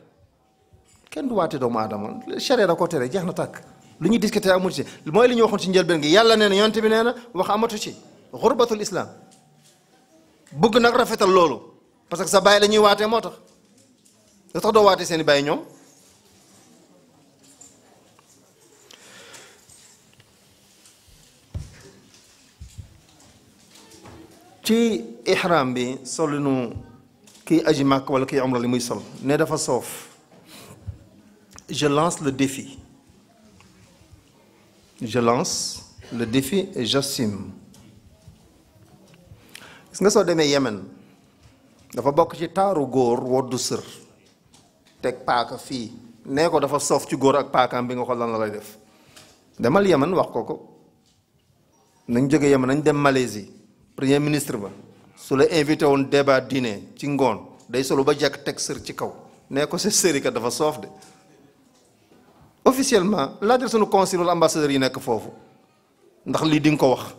kenn du waatee doomu aadama charia da ko tere jeex na tàkk lu ñuy discuter amul ci mooy li ñu waxoon ci njëlbeen gi yàlla nee na yonte bi nee na wax amatu ci xurbatul islam bëgg nag rafetal loolu parce que sa bàyyi la ñuy waatee moo tax da tax doo waatee seeni bàyyi ñoom ci ihram bi solinu kii aji màkk wala kii umra li muy sol ne dafa soof je lance le défi et j'assume gis nga soo demee Yemen dafa bokk ci taaru góor woddu sër teg paaka fii nee ko dafa soof ci góor ak paakaam bi nga xool lan la lay def demal Yemen wax ko nañ jóge Yemen nañ dem Malaisie premier ministre ba su la invité woon débat dîner ci ngoon day solo ba jekk teg sër ci kaw nee ko sa sëri kat dafa soof de officiellement laajal sunu consul wala ambassadeur yi nekk foofu ndax lii di nga ko wax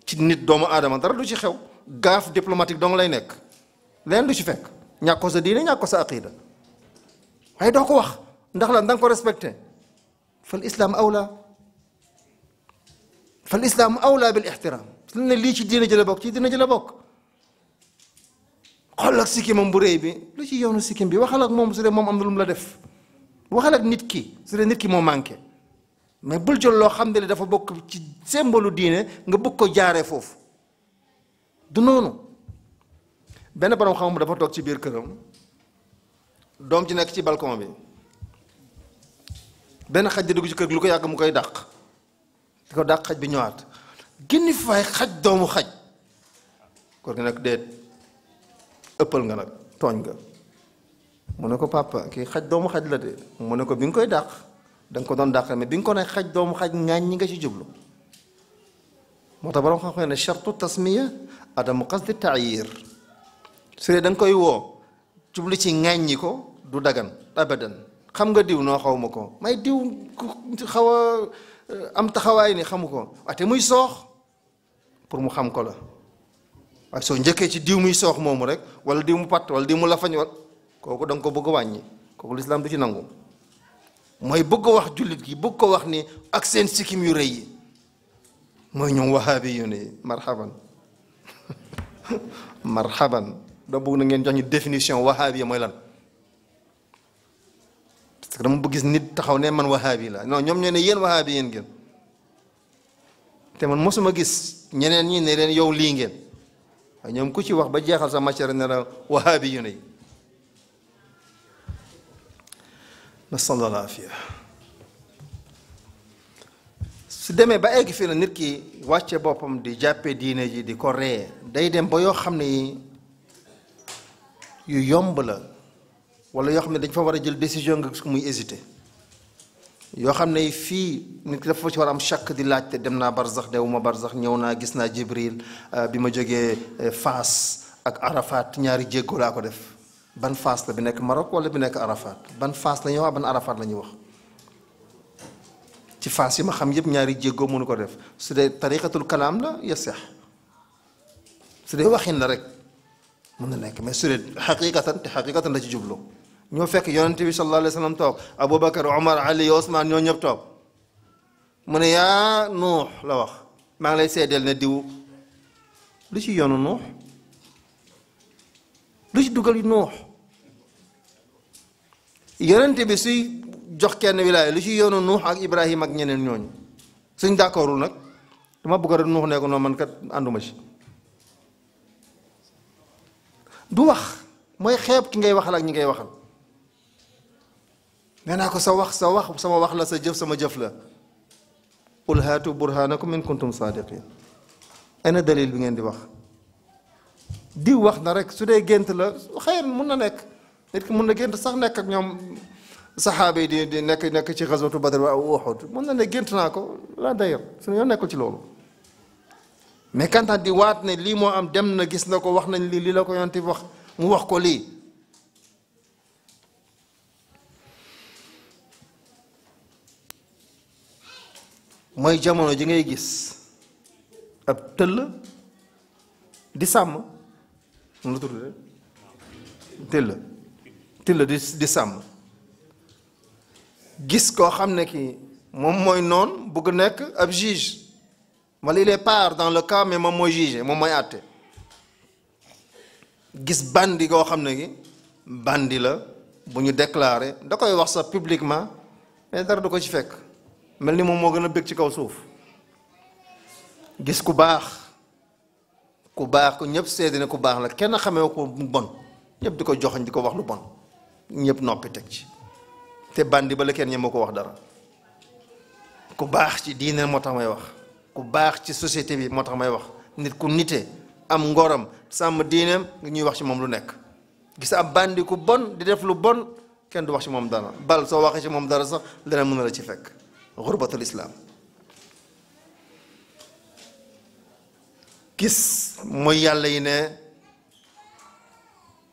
ci nit doomu aadama dara du ci xew gaaf diplomatique dong lay nekk leen du ci fekk ñàkk ko sa diine ñàkk ko sa aqida waaye doo ko wax ndax la da nga ko respecté fal islam awla fal islam awla bil ihtiram su ne lii ci diine ji la bokk ci diine ji la bokk xool ak sikkimam bu réy bi lu ci yoonu sikkim bi waxal ak moom su dee moom am na lu mu la def waxal ak nit ki su dee nit ki moo manqué mais bul jël loo xam ne dafa bokk ci symbole diine nga bëgg ko jaaree foofu du noonu benn borom xam dafa toog ci biir këram doom ji nekk ci balcon bi benn xaj di dugg ci kër gi lu ko yàgg mu koy dàq di ko dàq xaj bi ñëwaat génn fay xaj doomu xaj kor gi nag déet ëppal nga nag tooñ nga mu ne ko papa kii xaj doomu xaj la de mu ne ko bi nga koy dàq da nga ko doon dàq mais bi nga ko ne xaj doomu xaj ngaañ ñi nga ci jublu moo tax borom xam-xam ne chartu tasmiya adamu qasdi taayir su dee da nga koy woo jublu ci ŋàññi ko du dagan abadan xam nga diw noo xaw ma ko may diw ku xaw a am taxawaay ni xamu ko ate muy soox pour mu xam ko la waaye soo njëkkee ci diw muy soox moomu rek wala diw mu patt wala diw mu lafañ wala kooku da nga ko bëgg a wàññi kooku lislaam du ci nangu mooy bëgg a wax jullit gi bëgg ko wax ni ak seen sikkim yu rëy yi mooy ñoom wahaabi yu ne marhaban marhaban da bëgg na ngeen jox ñu définition wahaabi mooy lan parce que dama bëgg gis nit taxaw ne man wahaabi la non ñoom ñoo ne yéen wahaabi yéen ngeen te man mosuma gis ñeneen ñi ne leen yow lii ngeen waaye ñoom ku ci wax ba jeexal sa matière ne la wahaabi yu ne nasallallahu afiya su demee ba egg fii la nit ki wàcce boppam di jàppe diine ji di ko ree day dem ba yoo xam ne yu yomb la wala yoo xam ne dañ fa war a jël décision nga muy hésité yoo xam ne fii nit ki dafa ci war a am chàkk di laajte dem naa barzax dewuma barzax ñëw naa gis naa Jibril bi ma jógee Faas ak Arafat ñaari jéggoo laa ko def ban Faas la bi nekk Maroc wala bi nekk Arafat ban Faas la ñuy wax ban Arafat la ñuy wax ci Faas yi ma xam yëpp ñaari jéggoo mënu ko def su dee tariqatul kalaam la yasex su dee waxin la rek mën na nekk mais su dee xaqiqatan te xaqiqatan la ci jublu ñoo fekk yonente bi sallallahu alayhi wa sallam toog Aboubacar Omar Ali Ousmane ñoo ñëpp toog mu ne yaa Nuux la wax maa ngi lay seedeel ne diw lu ci yoonu Nuux lu ci dugal Nuux yonente bi suy jox kenn wilaaya lu ci yoonu Nuux ak Ibrahima ak ñeneen ñooñu suñ d'accordul nag dama bëgg rek Nuux ne ko noonu man kat ànduma ci du wax mooy xeeb ki ngay waxal ak ñi ngay waxal nee naa ko sa wax sama wax la sa jëf sama jëf la qul haatu burhanakum in kuntum sadiqin ana dalil bi ngeen di wax diw wax na rek su dee gént la xëy mun na nekk nit ki mun na gént sax nekk ak ñoom saxaaba yi di nekk ci xaswatu Badr wa Uhud mun na ne gént naa ko la d'ailleurs suñu yoon nekkul ci loolu mais kantaan di waat ne lii moo am dem na gis na ko wax nañ lii la ko yonti wax mu wax ko lii mooy jamono ji ngay gis ab tëll di sàmm mu la tudd tëll di sàmm gis koo xam ne ki moom mooy noon bëgg nekk ab juge wala il est part dans le cas mais moom mooy juge moom mooy àtte gis bandi koo xam ne ki bandi la bu ñu déclaré da koy wax sax publiquement mais dara du ko ci fekk mel ni moom moo gën a bëgg ci kaw suuf gis ku baax ku ñëpp seede ne ku baax la kenn xamee ko bon ñëpp di ko joxañ di ko wax lu bon ñëpp noppi teg ci te bandi ba la kenn ñëpp moo ko wax dara ku baax ci diine moo tax may wax ku baax ci société bi moo tax may wax nit ku nite am ngoram sàmm diineem nga ñuy wax ci moom lu nekk gis ab bandi ku bon di def lu bon kenn du wax ci moom dara bal soo waxee ci moom dara sax leneen mën na la ci fekk xurbatul islaam gis mooy yàlla yi ne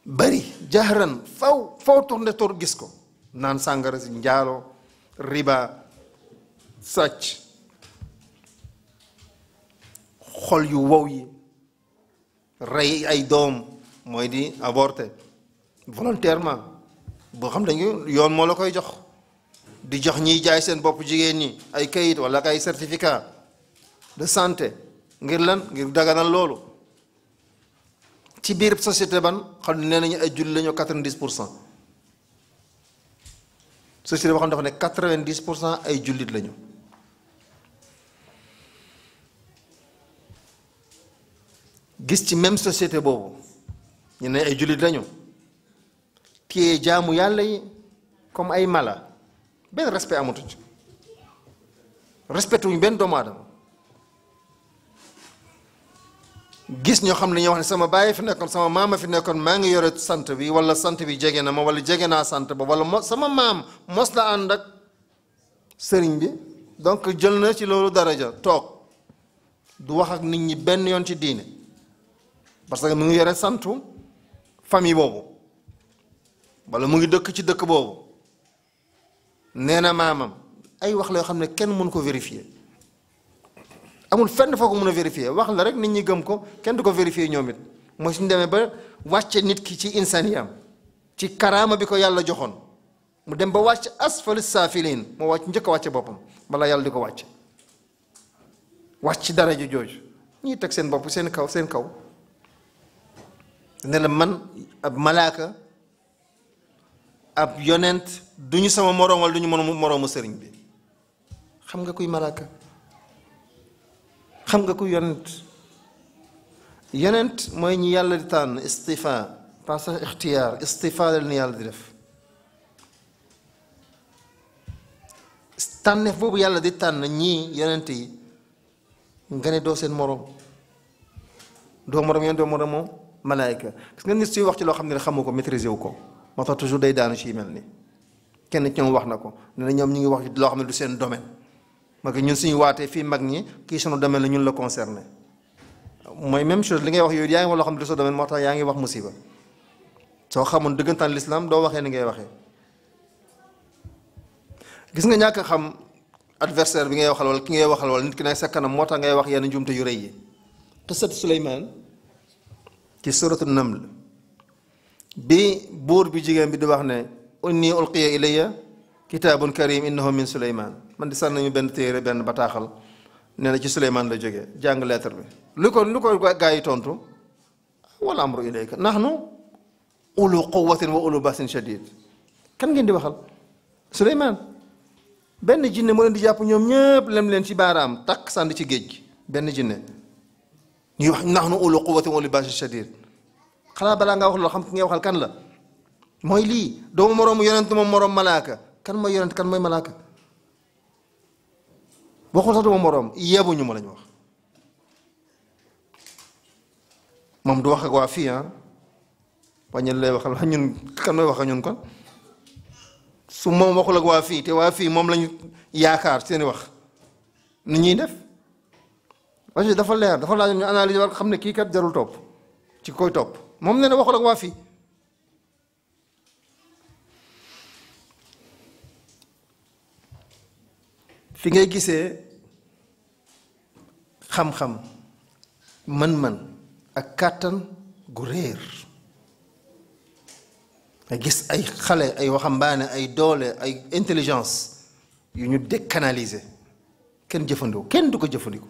bari jahran faw tourné tour gis ko naan sàngara si njaaloo riba sàcc xol yu wow yi rey ay doom mooy di avorter volontairement boo xam dañu yoon moo la koy jox di jox ñiy jaay seen bopp jigéen ñi ay kayit wala ay certificat de santé ngir lan ngir daganal loolu ci biir société ban xam ne nee nañu ay julli lañu 90%. société boo xam dafa ne 90% ay jullit lañu gis ci même société boobu ñu ne ay jullit lañu téye jaamu yàlla yi comme ay mala benn respect amatu ci respecté wuñu benn doomu aadama gis ñoo xam ne ñoo wax ne sama baay fi nekkoon sama maama fi nekkoon maa ngi yore sant bi wala sant bi jege na ma wala jege naa sant ba wala sama maam mos la ànd ak sëriñ bi donc jël na ci loolu daraja toog du wax ak nit ñi benn yoon ci diine parce que mu ngi yore santu famille boobu wala mu ngi dëkk ci dëkk boobu nee na maamam ay wax la yoo xam ne kenn mënu ko vérifier amul fenn foo ko mën a vérifier wax la rek nit ñi gëm ko kenn du ko vérifier ñoom it mooy suñu demee ba wàcce nit ki ci insaniyam ci karaama bi ko yàlla joxoon mu dem ba wàcc asfali saafiliin moo wàcc njëkk a wàcce boppam bala yàlla di ko wàcce wàcc daraja jooju ñuy teg seen bopp seen kaw ne la man ab malaaka ab yonent duñu sama moroom wala duñu moroomu sëriñ bi xam nga kuy malaaka xam nga kuy yonent mooy ñi yàlla di tànn istifa pas sax ixtiyaar istifa la ni yàlla di def tànneef boobu yàlla di tànn ñii yonent yi nga ne doo seen moroom doo moroom yéen doo moroom moom malaayka gis nga nit suy wax ci loo xam ne xamoo ko maîtriser wu ko moo tax toujours day daanu ci mel ni kenn ci ñoom wax na ko ne na ñoom ñu ngi wax ci loo xam ne du seen domaine ma que ñun suñu waatee fii mag ñi kii sunu domaine la ñun la concerné mooy même chose li ngay wax yooyu yaa ngi wax loo xam ne du sa domaine moo tax yaa ngi wax musiba soo xamoon dëggantaan l'islam doo waxee ni ngay waxee gis nga ñàkk xam adversaire bi ngay waxal wala ki ngay waxal wala nit ki nekk sa kanam moo tax ngay wax yenn njuumte yu rëy yi qissat Suleymaan ci suratu Naml bi buur bi jigéen bi di wax ne inni ulqiya ilayya kitaabun karim innahu min Suleymaan man di sànni ñu benn téere benn bataaxal nee na ci Suleymaan la jógee jàng lettre bi lu ko gaa yi tontu wala amru ilayka nahnu ulu quwwatin wa ulu basin shadid kan ngeen di waxal Suleymaan benn jinne moo leen di jàpp ñoom ñëpp lem leen ci baaraam takk sànni ci géej gi benn jinne ñuy wax nahnu ulu quwwatin wa ulu basin shadid xanaa balaa nga wax loolu xam ki ngay waxal kan la mooy lii doomu moroomu yonent moom moroom malaaka kan mooy yonent kan mooy malaaka waxul sax duma moroom yebuñu ma lañu wax moom du wax ak waa fii waññel lay waxal wax ñun kan mooy wax ak ñun kon su moom waxul ak waa fii te waa fii moom lañu yaakaar seeni wax ni ñuy def parce que dafa leer dafa laaj ñu analyse war xam ne kii kat jarul topp ci koy topp moom nee na waxul ak waa fii fi ngay gisee xam-xam mën-mën ak kàttan gu réer nga gis ay xale ay waxambaane ay doole ay intelligence yu ñu décanaliser kenn jëfandikoo kenn du ko jëfandikoo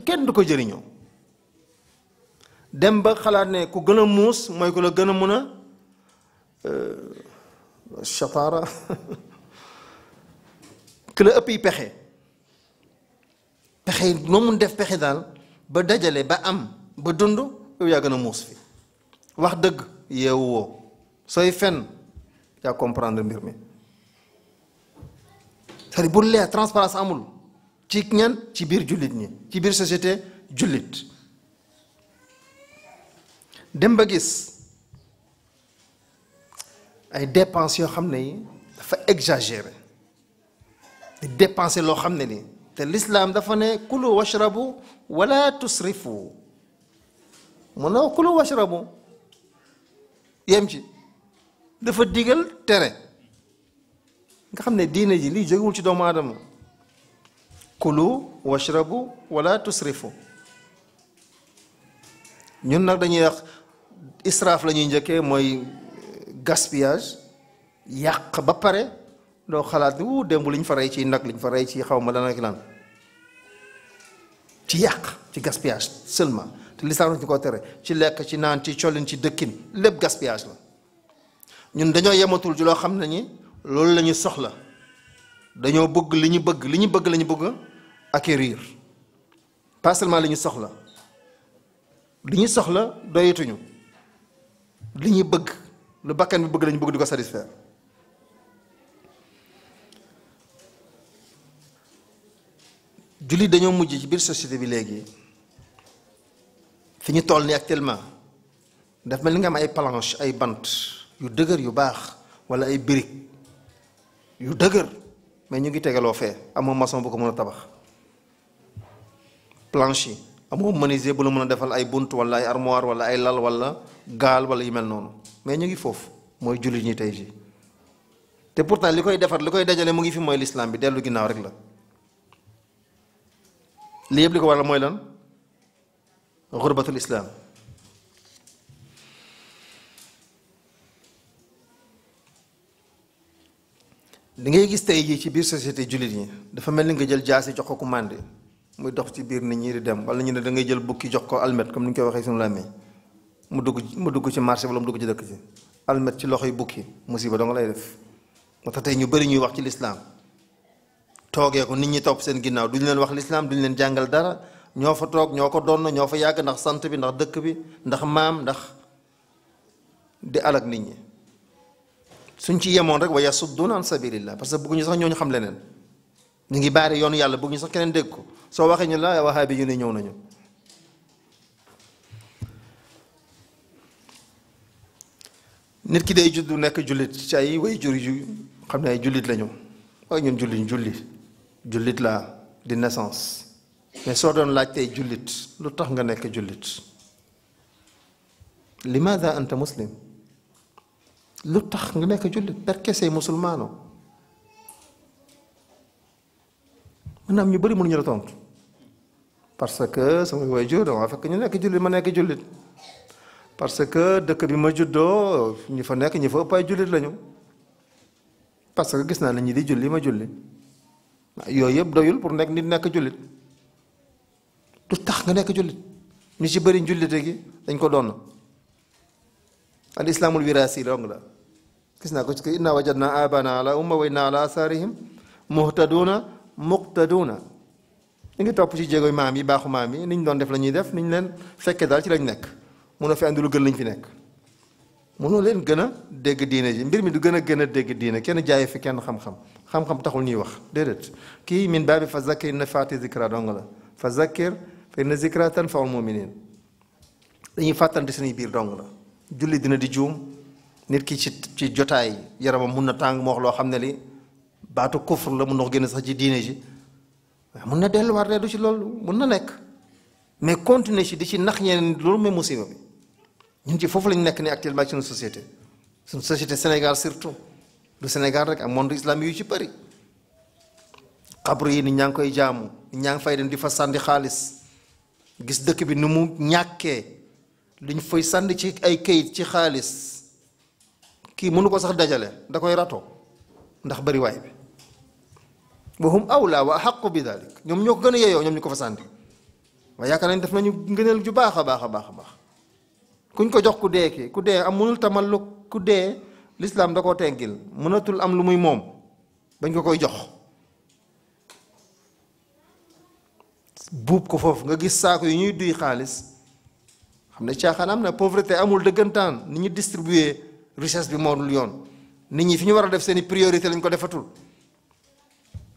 kenn du ko jëriñoo dem ba xalaat ne ku gën a muus mooy ku la gën a mën a chataara ku la ëpp yi pexe noo mun def pexe daal ba dajale ba am ba dund yow yaa gën a muus fi wax dëgg yeewu woo sooy fen yaa comprendre mbir mi c'est-à-dire bu leer transparence amul ci ñan ci biir jullit ñi ci biir société jullit dem ba gis ay dépenses yoo xam ne yi dafa exagéré di dépenser loo xam ne ni te l'islam dafa ne kulu washrabu wala tusrifu mun na kulu washrabu yem ci dafa digal tere nga xam ne diine ji lii jógewul ci doomu aadama kulu washrabu wala tusrifu. ñun nag dañuy wax israaf la ñuy njëkkee mooy gaspillage, yàq ba pare doo xalaat ni démb liñ fa rey ci nag liñ fa rey ci xaw ma lan ak lan ci yàq ci gaspillage seulement. te lislaam ñu ko tere ci lekk ci naan ci collin ci dëkkin lépp gaspillage la. ñun dañoo yematul ci loo xam ne ni loolu la ñu soxla, dañoo bëgg li ñu bëgg la ñu bëgg acquérir, pas seulement li ñu soxla. li ñu soxla doyatuñu, li ñu bëgg lu bakkan bi bëgg la ñu bëgg di ko satisfaire. jullit dañoo mujj ci biir société bi léegi fi ñu toll nii actuellement daf mel ni nga am ay planche ay bant yu dëgër yu baax wala ay briques yu dëgër mais ñu ngi tegaloo fee amoo maçon bu ko mën a tabax. planche yi amoo menuisier bu la mën a defal ay bunt wala ay armoire wala ay lal wala gaal wala yu mel noonu mais ñu ngi foofu mooy jullit ñi tey jii. te pourtant li koy defar li koy dajale mu ngi fi mooy l'islam bi dellu ginnaaw rek la. li yëpp li ko waral mooy lan xurbatul islam. li ngay gis tey jii ci biir société jullit ñi dafa mel ni nga jël jaasi jox ko ku màndi muy dox ci biir nit ñi di dem wala ñu ne da ngay jël bukki jox ko almet comme ni ñu koy waxee suñu làmmiñ mu dugg ci marché wala mu dugg ci dëkk ci almet ci loxoy bukki musiba dong lay def. moo tax tey ñu bëri ñuy wax ci lislaam toogee ko nit ñi topp seen ginnaaw duñu leen wax lislaam duñu leen jàngal dara ñoo fa toog ñoo ko doon ñoo fa yàgg ndax sant bi ndax dëkk bi ndax maam ndax di alak nit ñi. suñ ci yemoon rek wa yasudduna an sabilillah parce que bëgguñu sax ñooñu xam leneen ñu ngi baare yoonu yàlla bëgguñu sax keneen dégg ko soo waxee ñu la wahaabi yu ne ñëw nañu. nit ki day juddu nekk jullit ci ay way jur yu xam ne ay jullit lañu waaye ñun jullit laa di naissance mais soo doon laaj tey jullit lu tax nga nekk jullit limaada anta muslim lu tax nga nekk jullit perché sei musulmano maanaam ñu bëri mënuñu la tontu parce que samay waajur dama fekk ñu nekk jullit ma nekk jullit parce que dëkk bi ma juddoo ñu fa nekk ñi fa ëpp ay jullit lañu parce que gis naa ne ñi di julli ma julli yooyu yëpp doyul pour nekk nit nekk jullit lu tax nga nekk jullit ñu ci bëri jullite gi dañ ko doon al islaamul wiraasi dong la gis naa ko ci inna wajadna abana ala umma wa inna ala asarihim muhtaduna muqtaduna ñu ngi topp ci jéegoy maam yi baaxu maam yi ni ñu doon def la ñuy def ni ñu leen fekkee daal ci lañ nekk mun a fi andi lu gën lañ fi nekk mënoo leen gën a dégg diine ji mbir mi du gën a dégg diine kenn jaaye fi kenn xam-xam taxul ñuy wax déedéet kii min baabi fa zakkir na faati zikra dong la fa zakkir fa inna zikra tanfaul muminin dañuy fàttante suñuy biir dong la julli dina di juum nit ki ci jotaay yaramam mun na tàng moo wax loo xam ne li baatu kufr la mun na ko génn sax ci diine ji waaye mun na delluwaat reedu ci loolu mun na nekk mais continuer ci di ci nax ñeneen loolu mooy musiba bi ñun ci foofu lañu nekk ni actuellement ci suñu société Sénégal surtout du Sénégal rek ak monde islamique yu ci bëri xabru yi nit ñaa ngi koy jaamu nit ñaa ngi fay dem di fa sànni xaalis gis dëkk bi nu mu ñàkkee liñ fay sànni ci ay kayit ci xaalis kii mënu ko sax dajale da koy rato ndax bëri waay bi wa hum awla wa ahaqu bi dalik ñoom ñoo ko gën a yeyoo ñoom ñu ko fa sànni waaye yaakaar nañ def nañu ngëneel ju baax a baax a baax a baax kuñ ko jox ku dee ki ku dee am mënul tamalluk ku dee lislaam da koo teggil mënatul am lu muy moom bañ ko koy jox buub ko foofu nga gis saako yi ñuy duy xaalis xam ne caaxaan am na pauvreté amul dëggantaan ni ñu distribuer richesse bi moo dul yoon nit ñi fi ñu war a def seeni priorité lañ ko defatul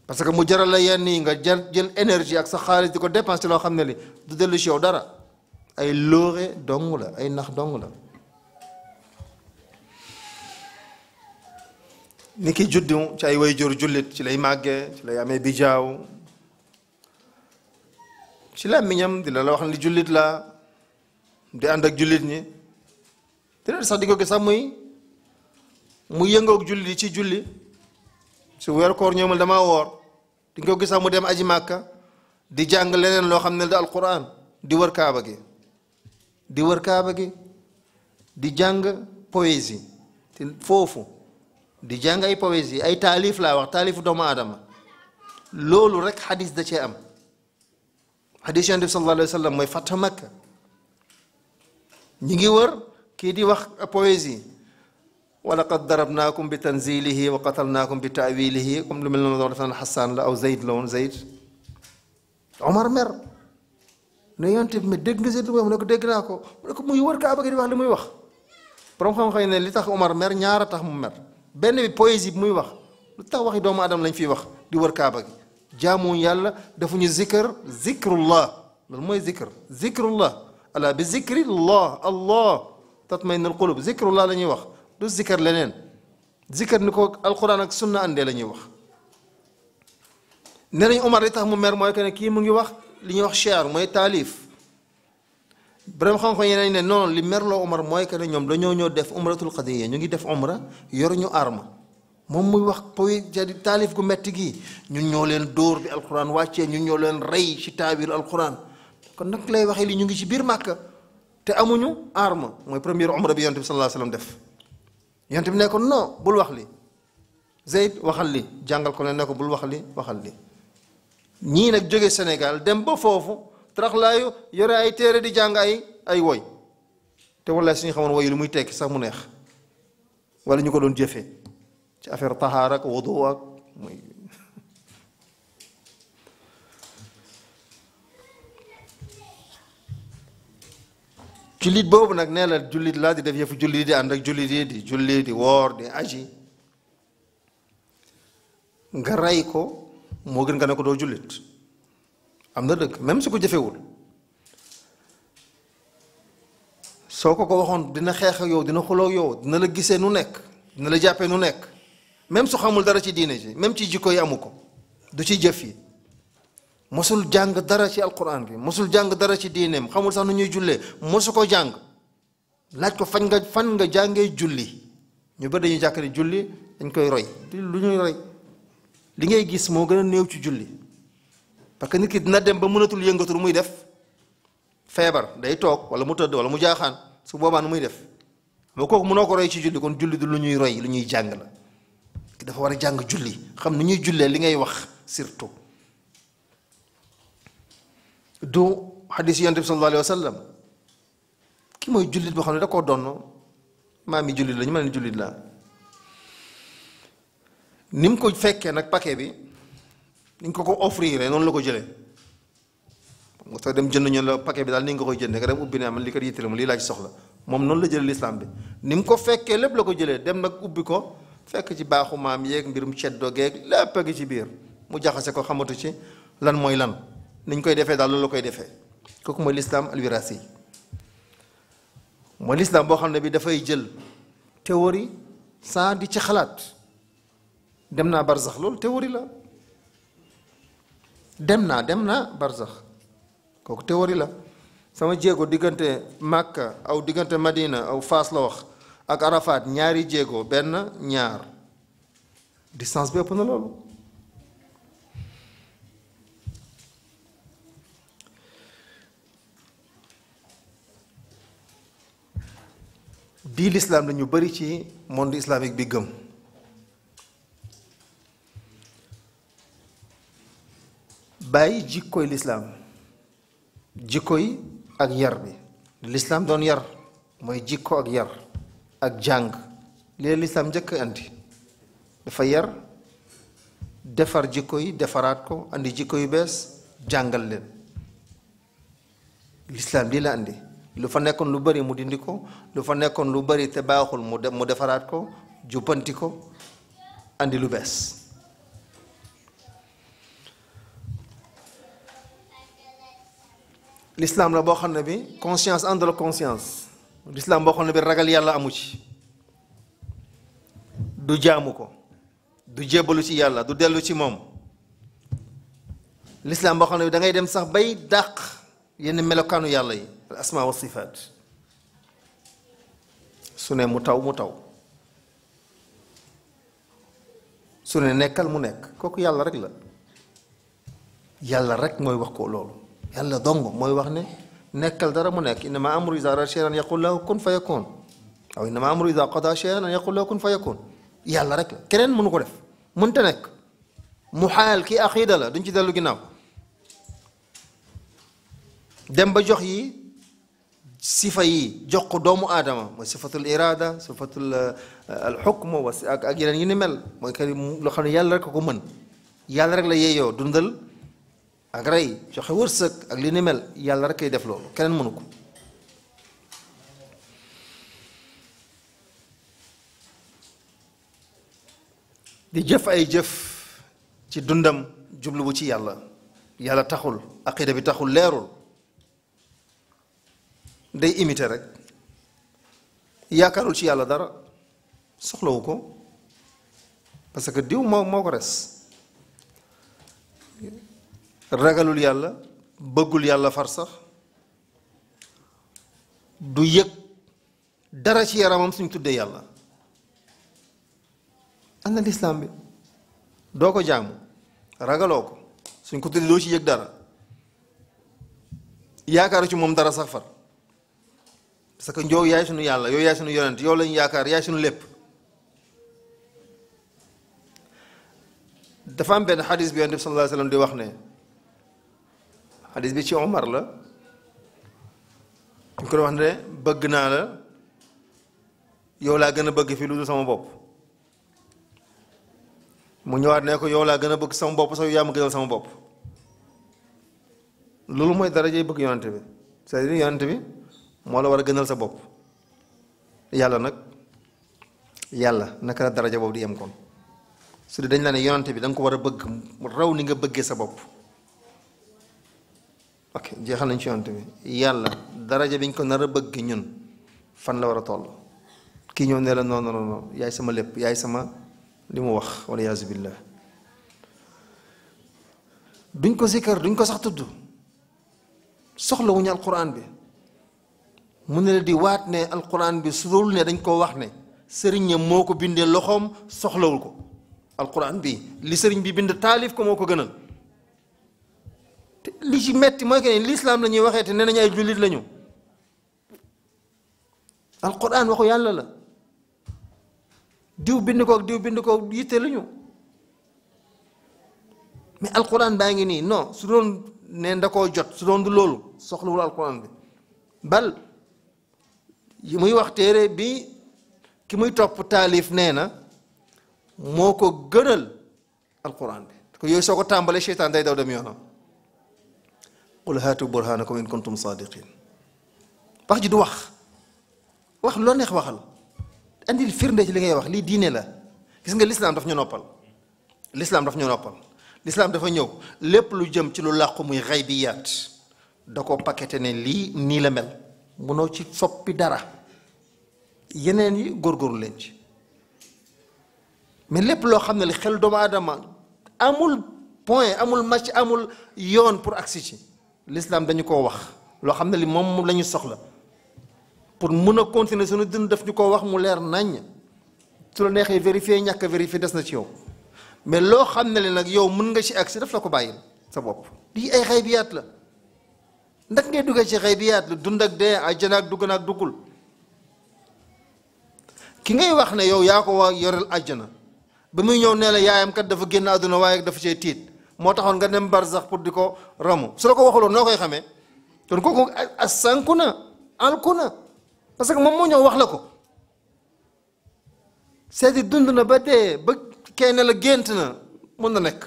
parce que mu jaral la yenn yi nga jël énergie ak sa xaalis di ko dépenser loo xam ne li du dellu ci yow dara ay lóore dong la ay nax dong la ni ki juddu ci ay waajur jullit ci lay màggee ci lay amee bijaaw ci làmmiñam dina la wax ne li jullit la di ànd ak jullit ñi dina sax di ko gis sax muy yëngoog jullit yi ci julli su weeru koor ñëwul damaa woor di nga ko gis mu dem aji màkka di jàng leneen loo xam ne da alquran di wër kaaba gi di wër kaaba gi di jàng poésie te foofu di jàng ay poésie ay taalif laa wax taalifu doomu aadama loolu rek xadis da cee am xadis yonent bi sallallahu alayhi wa sallam mooy fatha makka ñi ngi wër kii di wax poésie wa laqad darabnaakum bi tanzilihi wa qatalnaakum bi taawilihi comme lu mel noonu doon defe naa Xasaan la aw Zayd la woon Zayd Omar mer ne yonent bi mais dégg nga Zayd lu mu ne ko dégg naa ko mu ne ko muy wër kaaba gi di wax li muy wax borom xam-xam ne li tax Omar mer ñaara tax mu mer benn bi poésie bi muy wax lu tax waxi doomu aadama lañ fiy wax di wër kaaba gi jaamuñ yàlla defuñu zikr zikrullah loolu mooy zikr zikrullah ala bi zikrillah allah tatma'innul qulub zikrullah la ñuy wax du zikr leneen zikr ni ko alquran ak sunna andee la ñuy wax ne nañ Omar li tax mu mer mooy que ne kii mu ngi wax li ñuy wax shi'r mooy taalif borom xam-xam yeneen ne noonu li merloo Omar mooy que ne ñoom dañoo ñëw def umratul qadiyya ñu ngi def umra yoruñu arme moom muy wax poy jadi taalif gu metti gi ñun ñoo leen dóor bi alquran wàccee ñun ñoo leen rey ci taabir alquran kon nag lay waxee li ñu ngi ci biir Màkka te amuñu arme mooy première umra bi yonent bi sallallahu alayhi wa sallam def yonent bi ne ko non bul wax li Zayd waxal li jàngal ko ne ko bul wax li waxal li ñii nag jóge Sénégal dem ba foofu taraxlaayu yore ay téere di jàng ay woy te wallaay suñu xamoon woy lu muy tekki sax mu neex wala ñu ko doon jëfee ci affaire tahaara ak wudu ak muy jullit boobu nag nee la jullit laa di def yëfu jullit di ànd ak jullit yi di julli di woor di aji nga rey ko moo gën nga ne ko doo jullit am na dëgg même su ko jëfewul soo ko waxoon dina xeex ak yow dina xuloo ak yow dina la gisee nu nekk dina la jàppee nu nekk même su xamul dara ci diine ji même ci jikko yi amu ko du ci jëf yi mosul jàng dara ci alquran bi mosul jàng dara ci diineem xamul sax nu ñuy jullee mosu ko jàng laaj ko fan nga jàngee julli ñu bëri dañuy jàkk ne julli dañ koy roy lu ñuy roy li ngay gis moo gën a néew ci julli parce que nit ki dina dem ba mënatul yëngatu lu muy def feebar day toog wala mu tëdd wala mu jaaxaan su boobaa nu muy def moo kooku mënoo ko roy ci julli kon julli du lu ñuy roy lu ñuy jàng la dafa war a jàng julli xam nu ñuy jullee li ngay wax surtout du xadis yonent bi sallallahu alayhi wa sallam ki mooy jullit boo xam ne da koo donn maam yi jullit la ñu mel ni jullit la ni mu ko fekkee nag paquet bi ni ñu ko offrir noonu la ko jëlee nga soo dem jënd ñu la paquet bi daal ni nga koy jëndee nga dem ubbi ne am li ko yittale mu lii laa ci soxla moom noonu la jëlee lislaam bi ni mu ko fekkee lépp la ko jëlee dem nag ubbi ko fekk ci baaxu maam yeeg mbirum ceddo geeg lépp a ngi ci biir mu jaxase ko xamatu ci lan mooy lan ni ñu koy defee daal loolu la koy defee kooku mooy lislaam alwirasi mooy lislaam boo xam ne bi dafay jël théorie sans di ci xalaat dem naa barzax loolu théorie la dem naa barzax kooku théorie la sama jéego diggante Makka aw diggante Madina aw Faas la wax ak Arafat ñaari jéego benn ñaar distance bi ëpp na loolu bii lislaam la ñu bari ci monde islamique bi gëm bàyyi jikkoy lislaam jikko yi ak yar bi lislaam doon yar mooy jikko ak yar ak jàng li la lislaam njëkk andi dafa yar defar jikko yi defaraat ko andi jikko yu bees jàngal leen lislaam lii la andi lu fa nekkoon lu bari mu dindi ko lu fa nekkoon lu bari te baaxul mu defaraat ko jubbanti ko andi lu bees l'islam la boo xam ne bi conscience ànd la conscience l'islam boo xam ne bi ragal yàlla amu ci du jaamu ko du jébbalu ci yàlla du dellu ci moom l'islam boo xam ne bi da ngay dem sax bay dàq yenn melokaanu yàlla yi al asma wa sifaat su ne mu taw su ne nekkal mu nekk kooku yàlla rek la. yàlla rek mooy wax ko loolu yàlla dong mooy wax ne nekkal dara mu nekk innama amru iza arada shay'an an yaqul lahu kun fa yakun aw innama amru iza qada shay'an an yaqul lahu kun fa yakun yàlla rek la keneen mënu ko def mënta nekk mu xaal kii aqiida la duñ ci dellu ginnaaw dem ba jox yi sifa yi jox ko doomu aadama mooy sifatul irada sifatul al xukm ak yeneen yi ni mel mooy que loo xam ne yàlla rek ko mën yàlla rek la yeeyoo dundal ak rey joxe wërsëg ak li ni mel yàlla rek kay def loolu keneen mënu ko di jëf ay jëf ci dundam jubluwu ci yàlla yàlla taxul aqida bi taxul leerul day imiter rek yaakaarul ci yàlla dara soxlawu ko parce que diw moo ko res ragalul yàlla bëggul yàlla far sax du yëg dara ci yaramam suñ tuddee yàlla am na lislaam bi doo ko jaamu ragaloo ko suñ ko tuddee doo ci yëg dara yaakaaru ci moom dara sax far parce que yow yaay sunu yàlla yow yaay sunu yonent yow lañu yaakaar yaay sunu lépp dafa am benn xadis bi yonent bi sallallahu alayhi wa sallam di wax ne xadis bi ci Omar la ñu ko wax ne bëgg naa la yow laa gën a bëgg fii lu dul sama bopp mu ñëwaat ne ko yow laa gën a bëgg sama bopp sax yaa ma gënal sama bopp loolu mooy darajay bëgg yonent bi c'est-à-dire yonent bi moo la war a gënal sa bopp yàlla nag yàlla naka la daraja boobu di yem kon su dee dañ la ne yonent bi da nga ko war a bëgg raw ni nga bëggee sa bopp ok jeexal nañ ci yonent bi yàlla daraja bi ñu ko nar a bëgg ñun fan la war a toll kii ñëw ne la non non non yaay sama lépp yaay sama li mu wax wala yaasu billah duñ ko zikkar duñ ko sax tudd soxlawuñu alquran bi mu ne la di waat ne alquran bi su dul ne dañ ko wax ne sëriñam moo ko bindee loxoom soxlawul ko alquran bi li sëriñ bi bind taalif ko moo ko gënal te li ci metti mooy que ne lislaam la ñuy waxee te nee nañu ay jullit lañu alquran waxu yàlla la diw bind ko ak diw bind ko yitte lañu mais alquran baa ngi nii non su doon ne da koo jot su doon du loolu soxlawul alquran bi bal yi muy wax téere bi ki muy topp taalif nee na moo ko gënal alquran bi ko yooyu soo ko tàmbalee seytaan day daw dem yoonam qul haatu burhanakum in kuntum sadiqin wax ji du wax loo neex waxal andil firnde ci li ngay wax lii diine la gis nga lislaam daf ñu noppal lislaam daf ñu noppal lislaam dafa ñëw lépp lu jëm ci lu làqu muy xaybiyaat da ko paqueté ne lii nii la mel munoo ci soppi dara yeneen yi góorgóorlu leen ci mais lépp loo xam ne li xel doomu aadama amul point amul match amul yoon pour agsi ci l'islam dañu koo wax loo xam ne li moom la ñu soxla pour mun a continuer suñu dund daf ñu koo wax mu leer naññ su la neexee vérifier ñàkk a vérifier des na ci yow mais loo xam ne li nag yow mën nga ci agsi daf la ko bàyyil sa bopp lii ay xaybiyaat la ndax ngay duggee ci xaybiyaat la dund ak dee àjjana ak dugg na ak duggul ki ngay wax ne yow yaa ko waa yoreel àjjana ba muy ñëw nee la yaayam kat dafa génn àdduna waaye dafa cee tiit moo taxoon nga dem barzax pour di ko ramu su la ko waxuloon noo koy xamee kon kooku sànku na alku na parce que moom moo ñëw wax la ko c'est-à-dire dund na ba dee ba kay ne la gént na mën na nekk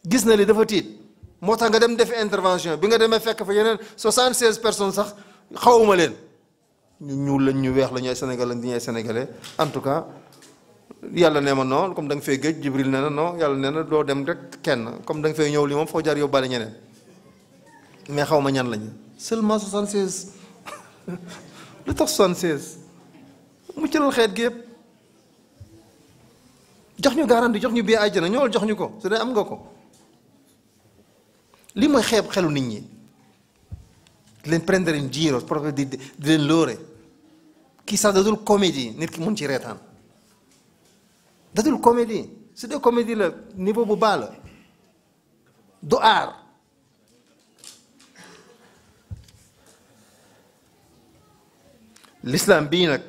gis na li dafa tiit moo tax nga dem defi intervention bi nga demee fekk fa yeneen 76 personnes sax xawuma leen ñu ñuul lañ ñu weex la ñu ay sénégalais lañ di ñuy sénégalais en tout cas yàlla nee ma non comme da nga fay gëj Jibril nee na non yàlla nee na doo dem rek kenn comme da nga fay ñëw li moom foo jaar yóbbaale ñeneen mais xaw ma ñan lañu seulement 76 lu tax 76 mu jëlal xeet gi yëpp jox ñu garanti jox ñu bii àjjana ñëwal jox ñu ko su dee am nga ko lii mooy xeeb xelu nit ñi di leen prendere in giro proprio di leen lóore kii sax dadul comédie nit ki mun ci reetaan dadul comédie su dee comédie la niveau bu baax la du aar. l'islam bii nag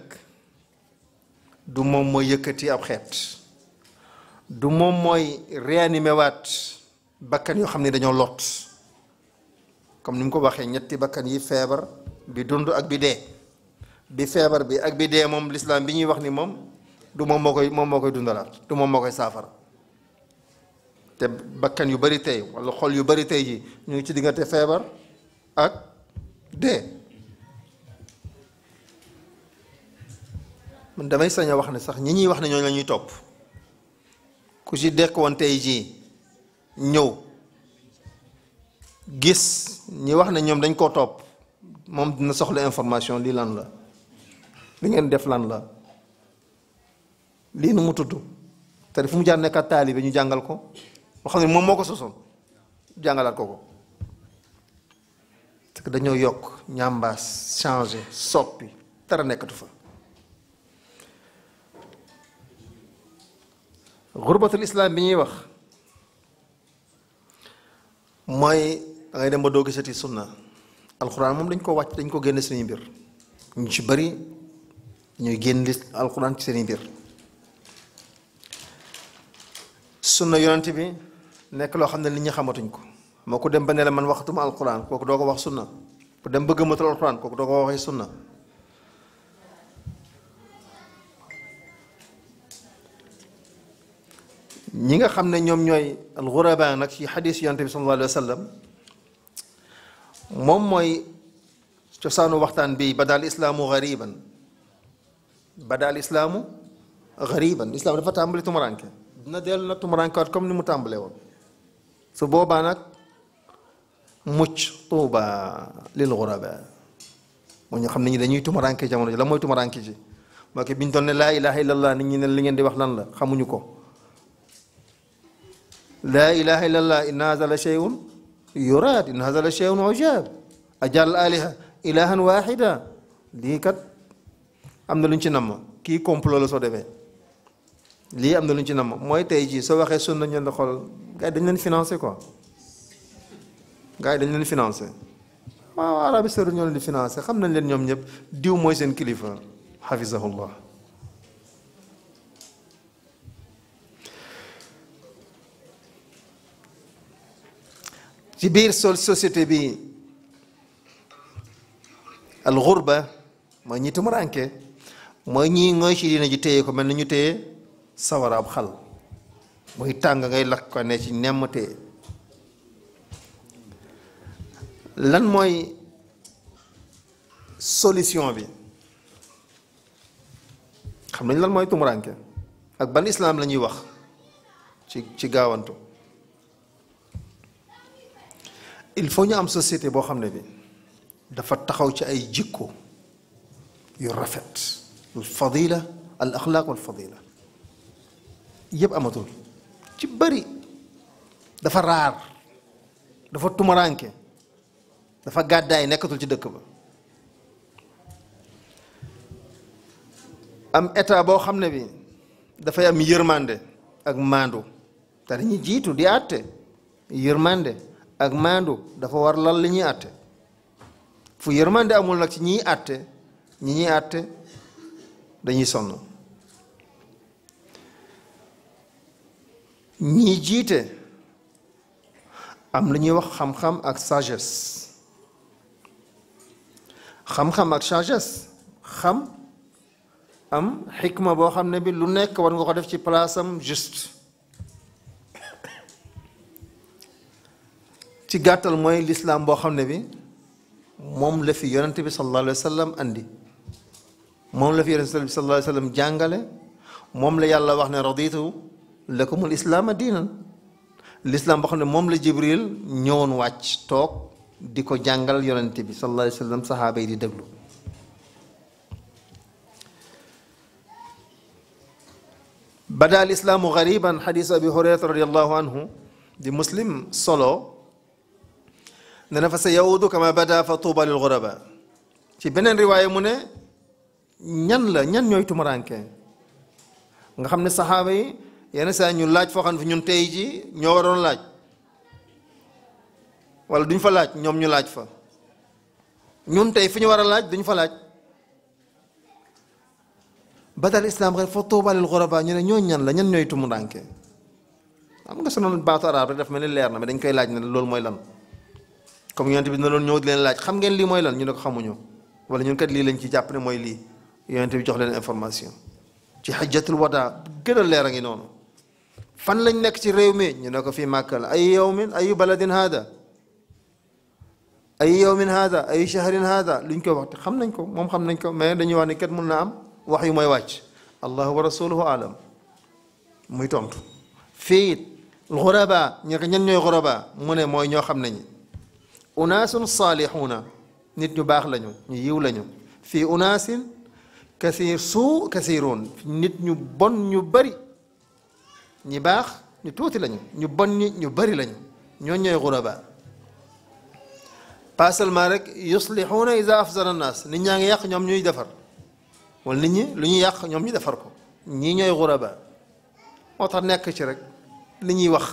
du moom mooy yëkkati ab xeet, du moom mooy réanimé waat bakkan yoo xam ne dañoo lot, comme ni mu ko waxee ñetti bakkan yi feebar, bi dund ak bi dee. bi feebar bi ak bi dee moom l'islam bi ñuy wax ni moom du moom moo koy dundalaat, du moom moo koy saafara. te bakkan yu bari tey wala xol yu bari tey ji ñu ngi ci diggante feebar ak dee. man damay sañ a wax ne sax ñi ñuy wax ne ñooñu la ñuy topp ku ci dekk woon tey jii ñëw gis ñi wax ne ñoom dañ koo topp moom dina soxla information lii lan la, li ngeen def lan la, lii nu mu tudd, te fu mu jaar nekkat taalibe ñu jàngal ko moo xam ne moom moo ko sosoon jàngalaat ko. parce que dañoo yokk ñambaas changé soppi dara nekkatu fa. xurbatul islam bi ñuy wax mooy dangay dem ba doo gisati sunna. alxuraan moom dañ ko wàcc, dañ ko génne seeni mbir, ñu ci bari ñuy génn alxuraan ci seeni mbir. sunna yonent bi nekk loo xam ne nit ñi xamatuñ ko. moo ko dem ba ne la man waxatuma alxuraan, kooku doo ko wax sunna. ku dem ba gëmmatul alxuraan, kooku doo ko waxee sunna. ñi nga xam ne ñoom ñooy alxuraba nag ci xadiis yonent bi sallallahu alayhi wa sallam moom mooy cosaanu waxtaan bi badaal islaamu gariban. badaal islaamu gariban, islaam dafa tàmbali tumuranke, dina dellu nag tumurankewaat comme ni mu tàmbalee woon. su boobaa nag mucc tuuba lil xuraba, moo ñu xam ne ñi dañuy tumuranke jamono ji. la mooy tumuranke ji moo ko bi ñu doon ne laa ilaha illallah nit ñi ne li ngeen di wax lan la xamuñu ko. laa ilaha illallah inna haza la shay'un yuraad, inna haza la shay'un ujaab, ajal aliha ilahan wahida. lii kat am na lu ñu ci namm, kii complot la soo defee lii am na lu ñu ci namm. mooy tey jii soo waxee sunna ñu ne xool gars yi dañ leen financé quoi, gars yi dañ leen financé. waaw Arabie Saoudite ñoo leen di financé, xam nañ leen ñoom ñëpp, diw mooy seen kilifa hafizahullah. ci biir société bi al xurba mooy ñi tumuranke, mooy ñii ngooy ci diina ji téye ko mel ni ñu téye sawara ab xal, muy tàng ngay lakk ko ne ci nemm téye. lan mooy solution bi? xam nañ lan mooy tumuranke ak ban islam la ñuy wax ci gaawantu. il faut ñu am société boo xam ne bi dafa taxaw ci ay jikko yu rafet, al fadila al axlaaq wal fadila yëpp amatul, ci bëri dafa raar, dafa tumaranke, dafa gàddaay nekkatul ci dëkk ba. am état boo xam ne bi dafay am yërmande ak maandu, te dañuy jiitu di àtte. yërmande ak maandu dafa war lal li ñuy àtte. fu yërmande amul nag ci ñiy àtte, ñi ñuy àtte dañuy sonn. ñii jiite am lu ñuy wax xam-xam ak sagesse. xam-xam ak sagesse, xam am xikma boo xam ne bi lu nekk war nga ko def ci place am juste. ci gàttal mooy lislaam boo xam ne bi moom la fi yonent bi sallallahu alayhi wa sallam andi, moom la fi yonent bi sallallahu alayhi wa sallam jàngale, moom la yàlla wax ne raditu lakumul islaama diinan. lislaam boo xam ne moom la jibril ñëwoon wàcc toog di ko jàngal yonent bi sallallahu alayhi wa sallam, saxaaba yi di déglu. bada al islaamu gariban, xadiis abi hurayrata radiallahu anhu di muslim solo ne na fa sa yawudu kama bada fa tuuba lil guraba. ci beneen riwaaya mu ne ñan ñooy tumuranke nga xam ne saxaaba yi yenn saa ñu laaj foo xam ne fi ñun tey ji ñoo waroon laaj wala duñ fa laaj ñoom ñu laaj fa ñun tey fi ñu war a laaj duñ fa laaj badal islam xëy fa tuuba lil ghuraba ñu ne ñoo ñan la ñan ñooy tumuranke am nga sonal baatu arab rek daf mel ni leer na mais dañ koy laaj ne loolu mooy lan comme yonent bi na loon ñëw di leen laaj xam ngeen lii mooy lan ñu ne ko xamuñu wala ñun kat lii lañ ci jàpp ne mooy lii yonent bi jox leen information ci hajjatul wada gën a leer a ngi noonu fan lañ nekk ci réew mi ñu ne ko fii Màkka la ay yawmin ay baladin hada ay yawmin hada ay shahrin hada luñ koy wax te xam nañ ko moom xam nañ ko mais dañuy wax ne kat mun na am wax yu mooy wàcc allahu wa rasuluhu alam muy tontu fii it xuraba ñu ko ñan ñooy xuraba mu ne mooy ñoo xam nañu unaasun saalixuuna nit ñu baax lañu ñu yiw lañu fii unaasin kasiruun nit ñu bon ñu bari ñi baax ñu tuuti lañu ñu bon ñi ñu bari lañu ñoo ñooy xuraba pas seulement rek yuslixuuna iza afsara naas nit ñaa ngi yàq ñoom ñuy defar wala nit ñi lu ñuy yàq ñoom ñu defar ko ñii ñooy xuraba moo tax nekk ci rek li ñuy wax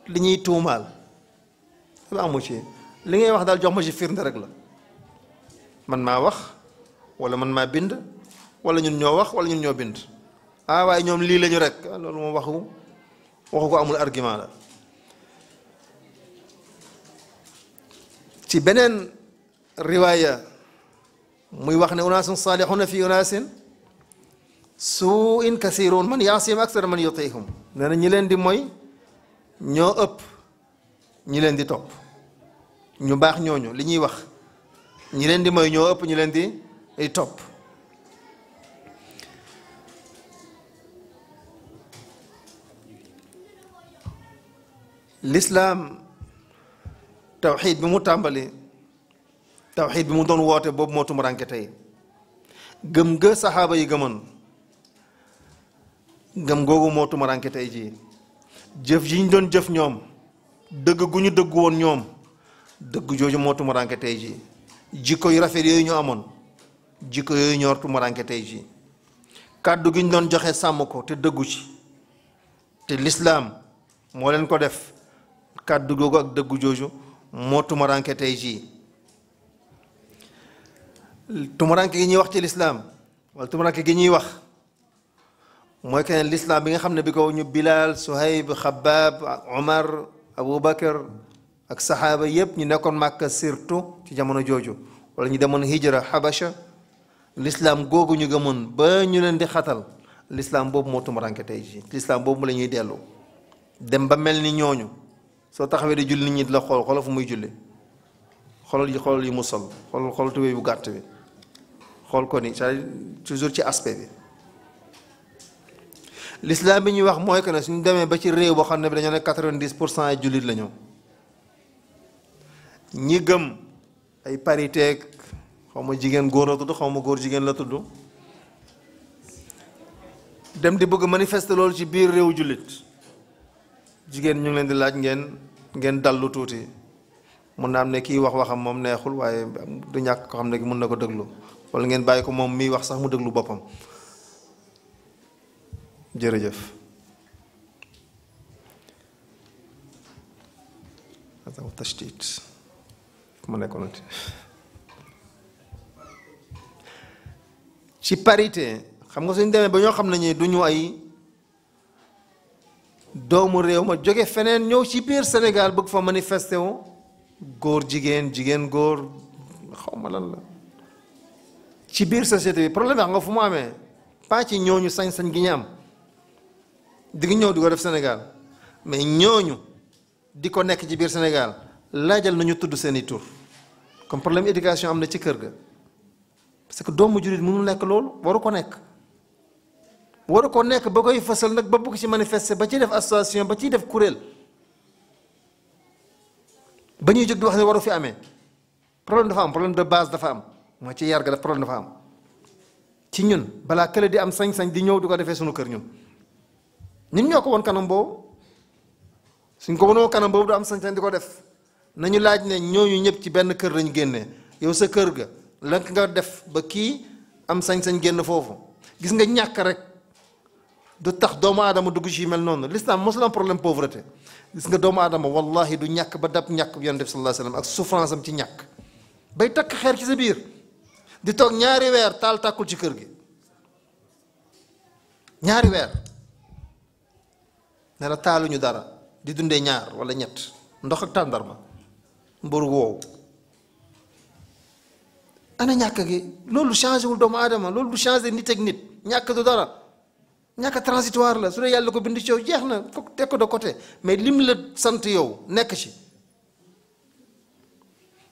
li ñuy tuumaal lu amu ci li ngay wax daal jox ma ci firnde rek la man maa wax wala man maa bind wala ñun ñoo wax wala ñun ñoo bind ah waaye ñoom lii lañu rek loolu moom waxu ko amul argument la ci beneen riwaaya muy wax ne unaasun saalixuuna fi unaasin suu'in kasiruun man yaasihim aksara man yutiihum nee na ñi leen di mooy ñoo ëpp ñi leen di topp ñu baax ñooñu li ñuy wax ñi leen di mooy ñoo ëpp ñi leen di topp lislaam tawxiid bi mu tàmbali tawxiid bi mu doon woote boobu moo tumuranke tey gëm ga saxaaba yi gëmoon gëm googu moo tumuranke tey jii jëf ji ñu doon jëf ñoom dëgg gu ñu dëgg woon ñoom dëgg jooju moo tumuranke tey jii jikko yu rafet yooyu ñu amoon jikko yooyu ñoo tumuranke tey jii kàddu gi ñu doon joxe sàmm ko te dëggu ci te lislaam moo leen ko def kàddu googu ak dëggu jooju moo tumuranke tey jii tumuranke gi ñuy wax ci lislaam wala tumuranke gi ñuy wax mooy keneen lislaam bi nga xam ne bi ko ñu Bilal Suhayb Xabaab Omar Abu Bakar ak saxaaba yépp ñu nekkoon Màkka surtout ci jamono jooju wala ñu demoon hijra Habasha lislaam googu ñu gëmoon ba ñu leen di xatal lislaam boobu moo tumuranke tey jii lislaam boobu la ñuy dellu dem ba mel ni ñooñu soo taxawee di julli nit ñi di la xool xoolal fu muy julli xoolal yi mu sol xool tubéy bu gàtt bi xool ko ni c'est toujours ci aspect bi l'islam bi ñuy wax mooy que ne suñu demee ba ci réew boo xam ne bi dañoo ne 90% ay jullit la ñu ñi gëm ay parité xaw ma jigéen góor la tudd xaw ma góor jigéen la tudd dem di bëgg manifester loolu ci biir réew jullit jigéen ñu ngi leen di laaj ngeen dallu tuuti mun na am ne kii wax waxam moom neexul waaye du ñàkk ko xam ne mun na ko déglu wala ngeen bàyyi ko moom miy wax sax mu déglu boppam jërëjëf tashtiit ma nekkoon ci parité xam nga suñ demee ba ñoo xam ne ñi du ñu ay doomu réew ma jóge feneen ñëw ci biir Sénégal bëgg fa manifesté wu góor jigéen jigéen góor xaw ma lan la ci biir société bi problème xam nga fu mu amee pas ci ñooñu sañ-sañ gi ñu am di nga ñëw di ko def Sénégal mais ñooñu di ko nekk ci biir Sénégal laajal nañu tudd seeni tur comme problème éducation am na ci kër ga parce que doomu jullit mënul nekk loolu waru ko nekk ba koy fësal nag ba bëgg ci manifester ba ciy def association ba ciy def kuréel ba ñuy jóg di wax ne waru fi amee problème dafa am problème de base dafa am mooy ci yar ga daf problème dafa am ci ñun balaa kële di am sañ-sañ di ñëw di ko defee sunu kër ñun ñoo ko woon kanam boobu suñ ko wonoo kanam boobu du am sañ-sañ di ko def nañu laaj ne ñooñu ñëpp ci benn kër lañu génnee yow sa kër ga lank nga def ba kii am sañ-sañ génn foofu gis nga ñàkk rek du tax doomu aadama dugg ci mel noonu. L'islam mosul am problème pauvreté. Gis nga doomu aadama wallahi du ñàkk ba dab ñàkk yonent bi sallallahu alayhi wasallam ak souffrance am ci ñàkk bay takk xeer ci sa biir di toog ñaari weer taal tàkkul ci kër gi ñaari weer ne la taaluñu dara di dundee ñaar wala ñett ndox ak tàndarma mburu woowu ana ñàkk gi loolu changé wul doomu aadama loolu du changé nit ak nit ñàkk du dara ñàkk transitoire la su dee yàlla ko bind ci yow jeex na foog teg ko de côté mais lim la sant yow nekk ci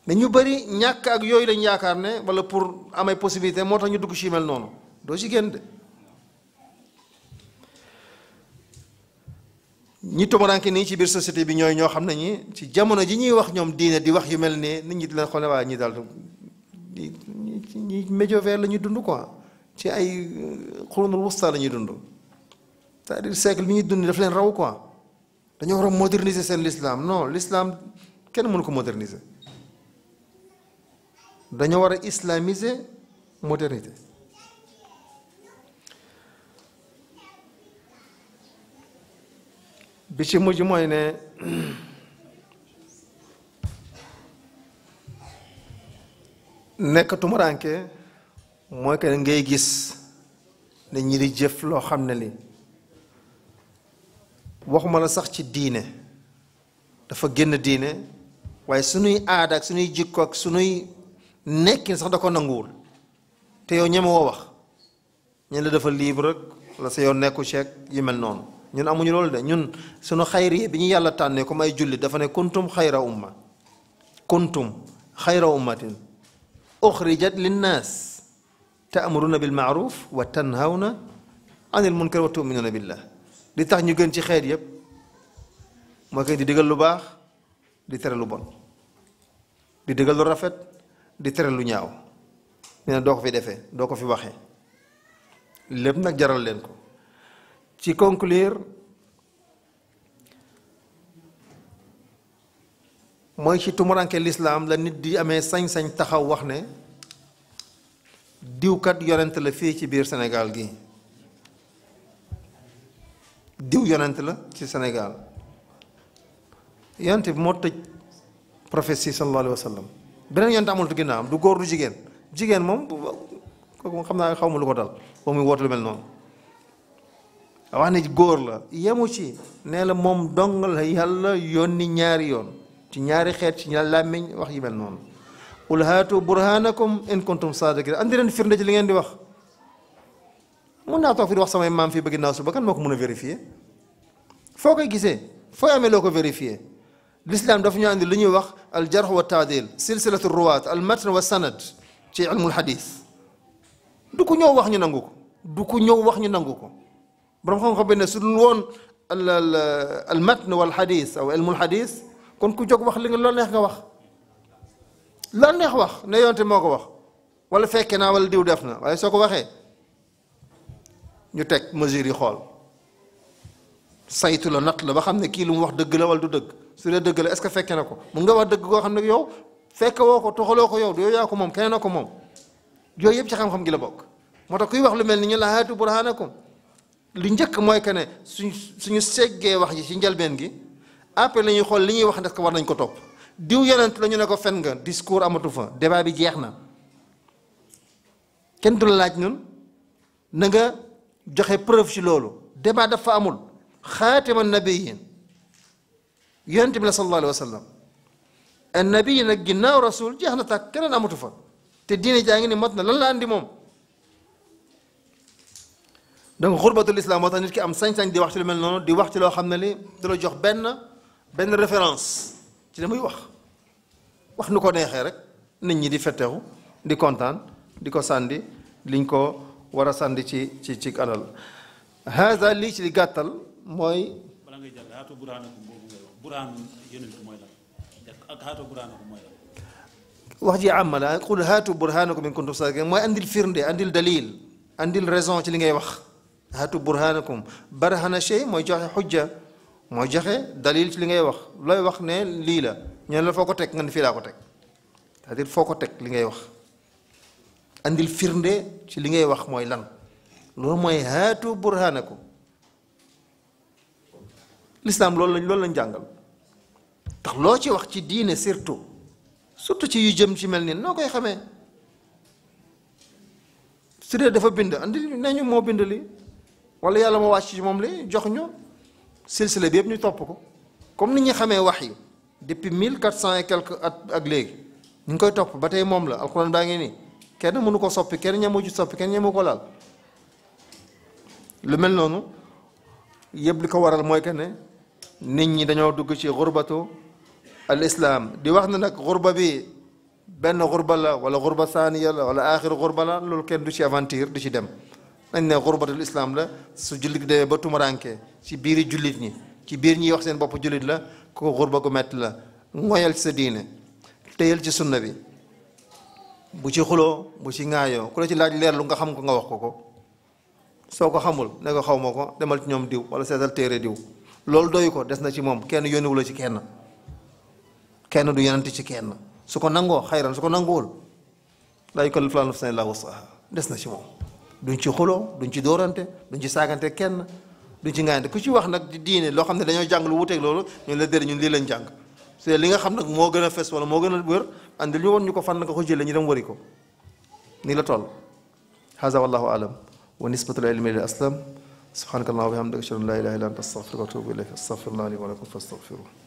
mais ñu bëri ñàkk ak yooyu lañ yaakaar ne wala pour amay possibilité moo tax ñu dugg ci mel noonu doo ci génn de ñi tomoranke nii ci biir société bi ñooy ñoo xam ne ñi ci jamono ji ñuy wax ñoom diine di wax yu mel nii nit ñi di leen xool ne waa ñi daal ñi médio vert la ñuy dund quoi ci ay xurunul wusta la ñuy dund c'est-à-dire siècle bi ñuy dund daf leen raw quoi dañoo war a moderniser seen l'islam non l'islam kenn mënu ko moderniser dañoo war a islamiser modernité bi ci mujj mooy ne nekk tumuraanke mooy que ngay gis ne ñi di jëf loo xam ne li waxuma la sax ci diine dafa génn diine waaye suñuy aada ak suñuy jikko ak suñuy nekkin sax da ko nanguwul te yow ñeme woo wax ñen la dafa libre rek la sa yoon nekku ceeg yu mel noonu ñun amuñu loolu de ñun suñu xayri bi ñu yàlla tànnee comme ay jullit dafa ne kuntum xayra umma kuntum xayra ummatin uxrijat linnaas ta'muruna bil ma'ruf wa tanhawna anil munkar wa tu'minuna billah li tax ñu gën ci xeet yépp mooy kay di digal lu baax di tere lu bon di digal lu rafet di tere lu ñaaw ñu ne doo ko fi defee doo ko fi waxee lépp nag jaral leen ko ci conclure mooy ci tumuranke l'islam la nit di amee sañ-sañ taxaw wax ne diwkat yonent la fii ci biir Sénégal gi diw yonent la ci Sénégal yonent bi moo tëj prophétie sallallahu alayhi wa sallam beneen yonent amul ginnaaw du góor du jigéen jigéen moom kooku xam naa xaw ma lu ko dal ba muy woote lu mel noonu wax ne góor la yemu ci nee la moom dong la yàlla yónni ñaari yoon ci ñaari xeet ci ñaari làmmiñ wax yi mel noonu qul haatu burhanakum in kuntum sadiqin andi leen firnde ci li ngeen di wax mun naa toog fi di wax samay maam fii ba ginnaaw suba kan moo ko mën a vérifier foo koy gisee fooy amee loo ko vérifier l'islam dafa ñu andi lu ñuy wax al jarh wa taadil silsilatu ruwaat al matn wa sanad ci ilmul hadis du ko ñëw wax ñu nangu ko du ko ñëw wax ñu nangu ko borom xam-xam bi ne su dul woon al matn wal hadis aw ilmul hadis kon ku jóg wax li nga loo neex nga wax loo neex wax ne yonte moo ko wax wala fekke naa wala diw def na waaye soo ko waxee ñu teg mesures yi xool saytu la natt la ba xam ne kii lu mu wax dëgg la wala du dëgg su dee dëgg la est-ce que fekke na ko mun nga wax dëgg koo xam ne yow fekke woo ko toxaloo ko yow yow yaa ko moom keneen na ko moom yooyu yëpp ci xam-xam gi la bokk moo tax kuy wax lu mel ni ñu la haatu burhanakum li njëkk mooy que ne suñu seggee wax ji ci njalbeen gi après la ñuy xool li ñuy wax ndax war nañ ko topp diw yonent la ñu ne ko fen nga discours amatu fa débat bi jeex na kenn du la laaj ñun na nga joxe preuve ci loolu débat dafa amul xaatima nabiyin yonent bi la sallallahu alayhi wa sallam an nabiyi nag ginnaaw rasul jeex na tàkk keneen amatu fa te diine jaa ngi ni mat na lan la andi moom donc xurbatul islam moo tax nit ki am sañ-sañ di wax ci lu mel noonu di wax ci loo xam ne li du la jox benn référence ci li muy wax nu ko neexee rek nit ñi di fetteexu di kontaan di ko sàndi liñ ko war a sàndi ci alal haza lii ci li gàttal mooy bala ngay jàll haatu burhanakum boobu ngay wax burhaan yonent mooy lan ak haatu burhanakum mooy lan wax ji am la qul haatu burhanakum in kuntum sadiqin mooy andil firnde andil dalil andil raison ci li ngay wax haatu burhanakum barhana shay mooy joxe xujja mooy joxe dalil ci li ngay wax looy wax ne lii la ñu la foo ko teg nga ne fii laa ko teg c'est-à-dire foo ko teg li ngay wax andil firnde ci li ngay wax mooy lan loolu mooy haatu burhanakum l'islam loolu lañ jàngal tax loo ci wax ci diine surtout ci yu jëm ci mel ni noo koy xamee su dee dafa bind andi nañu moo bind li wala yàlla moo wàcc ci moom li jox ñu silsila bi yëpp ñu topp ko comme ni ñu xamee wax yi depuis 1400 et quelques at ak léegi ñu ngi koy topp ba tey moom la alxuraan baa ngi nii kenn mënu ko soppi kenn ñamu ci soppi kenn ñamu ko laal lu mel noonu yëpp li ko waral mooy que ne nit ñi dañoo dugg ci xurbatu al islam di wax na nag xurba bi benn xurba la wala xurba saaniya la wala aaxiru xurba la loolu kenn du ci aventure du ci dem nañ ne xurbatul islam la su jullit demee ba tumaranke ci biiri jullit ñi ci biir ñiy wax seen bopp jullit la ko xurba gu metti la ngoyal ci sa diine téyal ci sunna bi bu ci xuloo bu ci ŋaayoo ku la ci laaj leerlu nga xam ko nga wax ko soo ko xamul ne ko xaw ma ko demal ci ñoom diw wala seetal téere diw loolu doyu ko des na ci moom kenn yónniwu la ci kenn du yonent ci kenn su ko nangoo xayran su ko nanguwul laa yukallifu llaahu nafsan illaa wus'ahaa des na ci moom duñ ci xuloo duñ ci dóorante duñ ci saagante kenn duñ ci ŋaayante ku ci wax nag di diine loo xam ne dañoo jàng lu wuteeg loolu ñun la déedéet ñun lii lañ jàng c'est li nga xam nag moo gën a fes wala moo gën a wër andil ñu woon ñu ko fan nga ko jëlee ñu dem wari ko nii la toll haza wallahu alam wa nisbatul ilmi lil aslam subhanaka allahumma wa bihamdika ashhadu an la ilaha illa anta astaghfiruka wa atubu ilayk astaghfirullah li wa lakum fastaghfiruh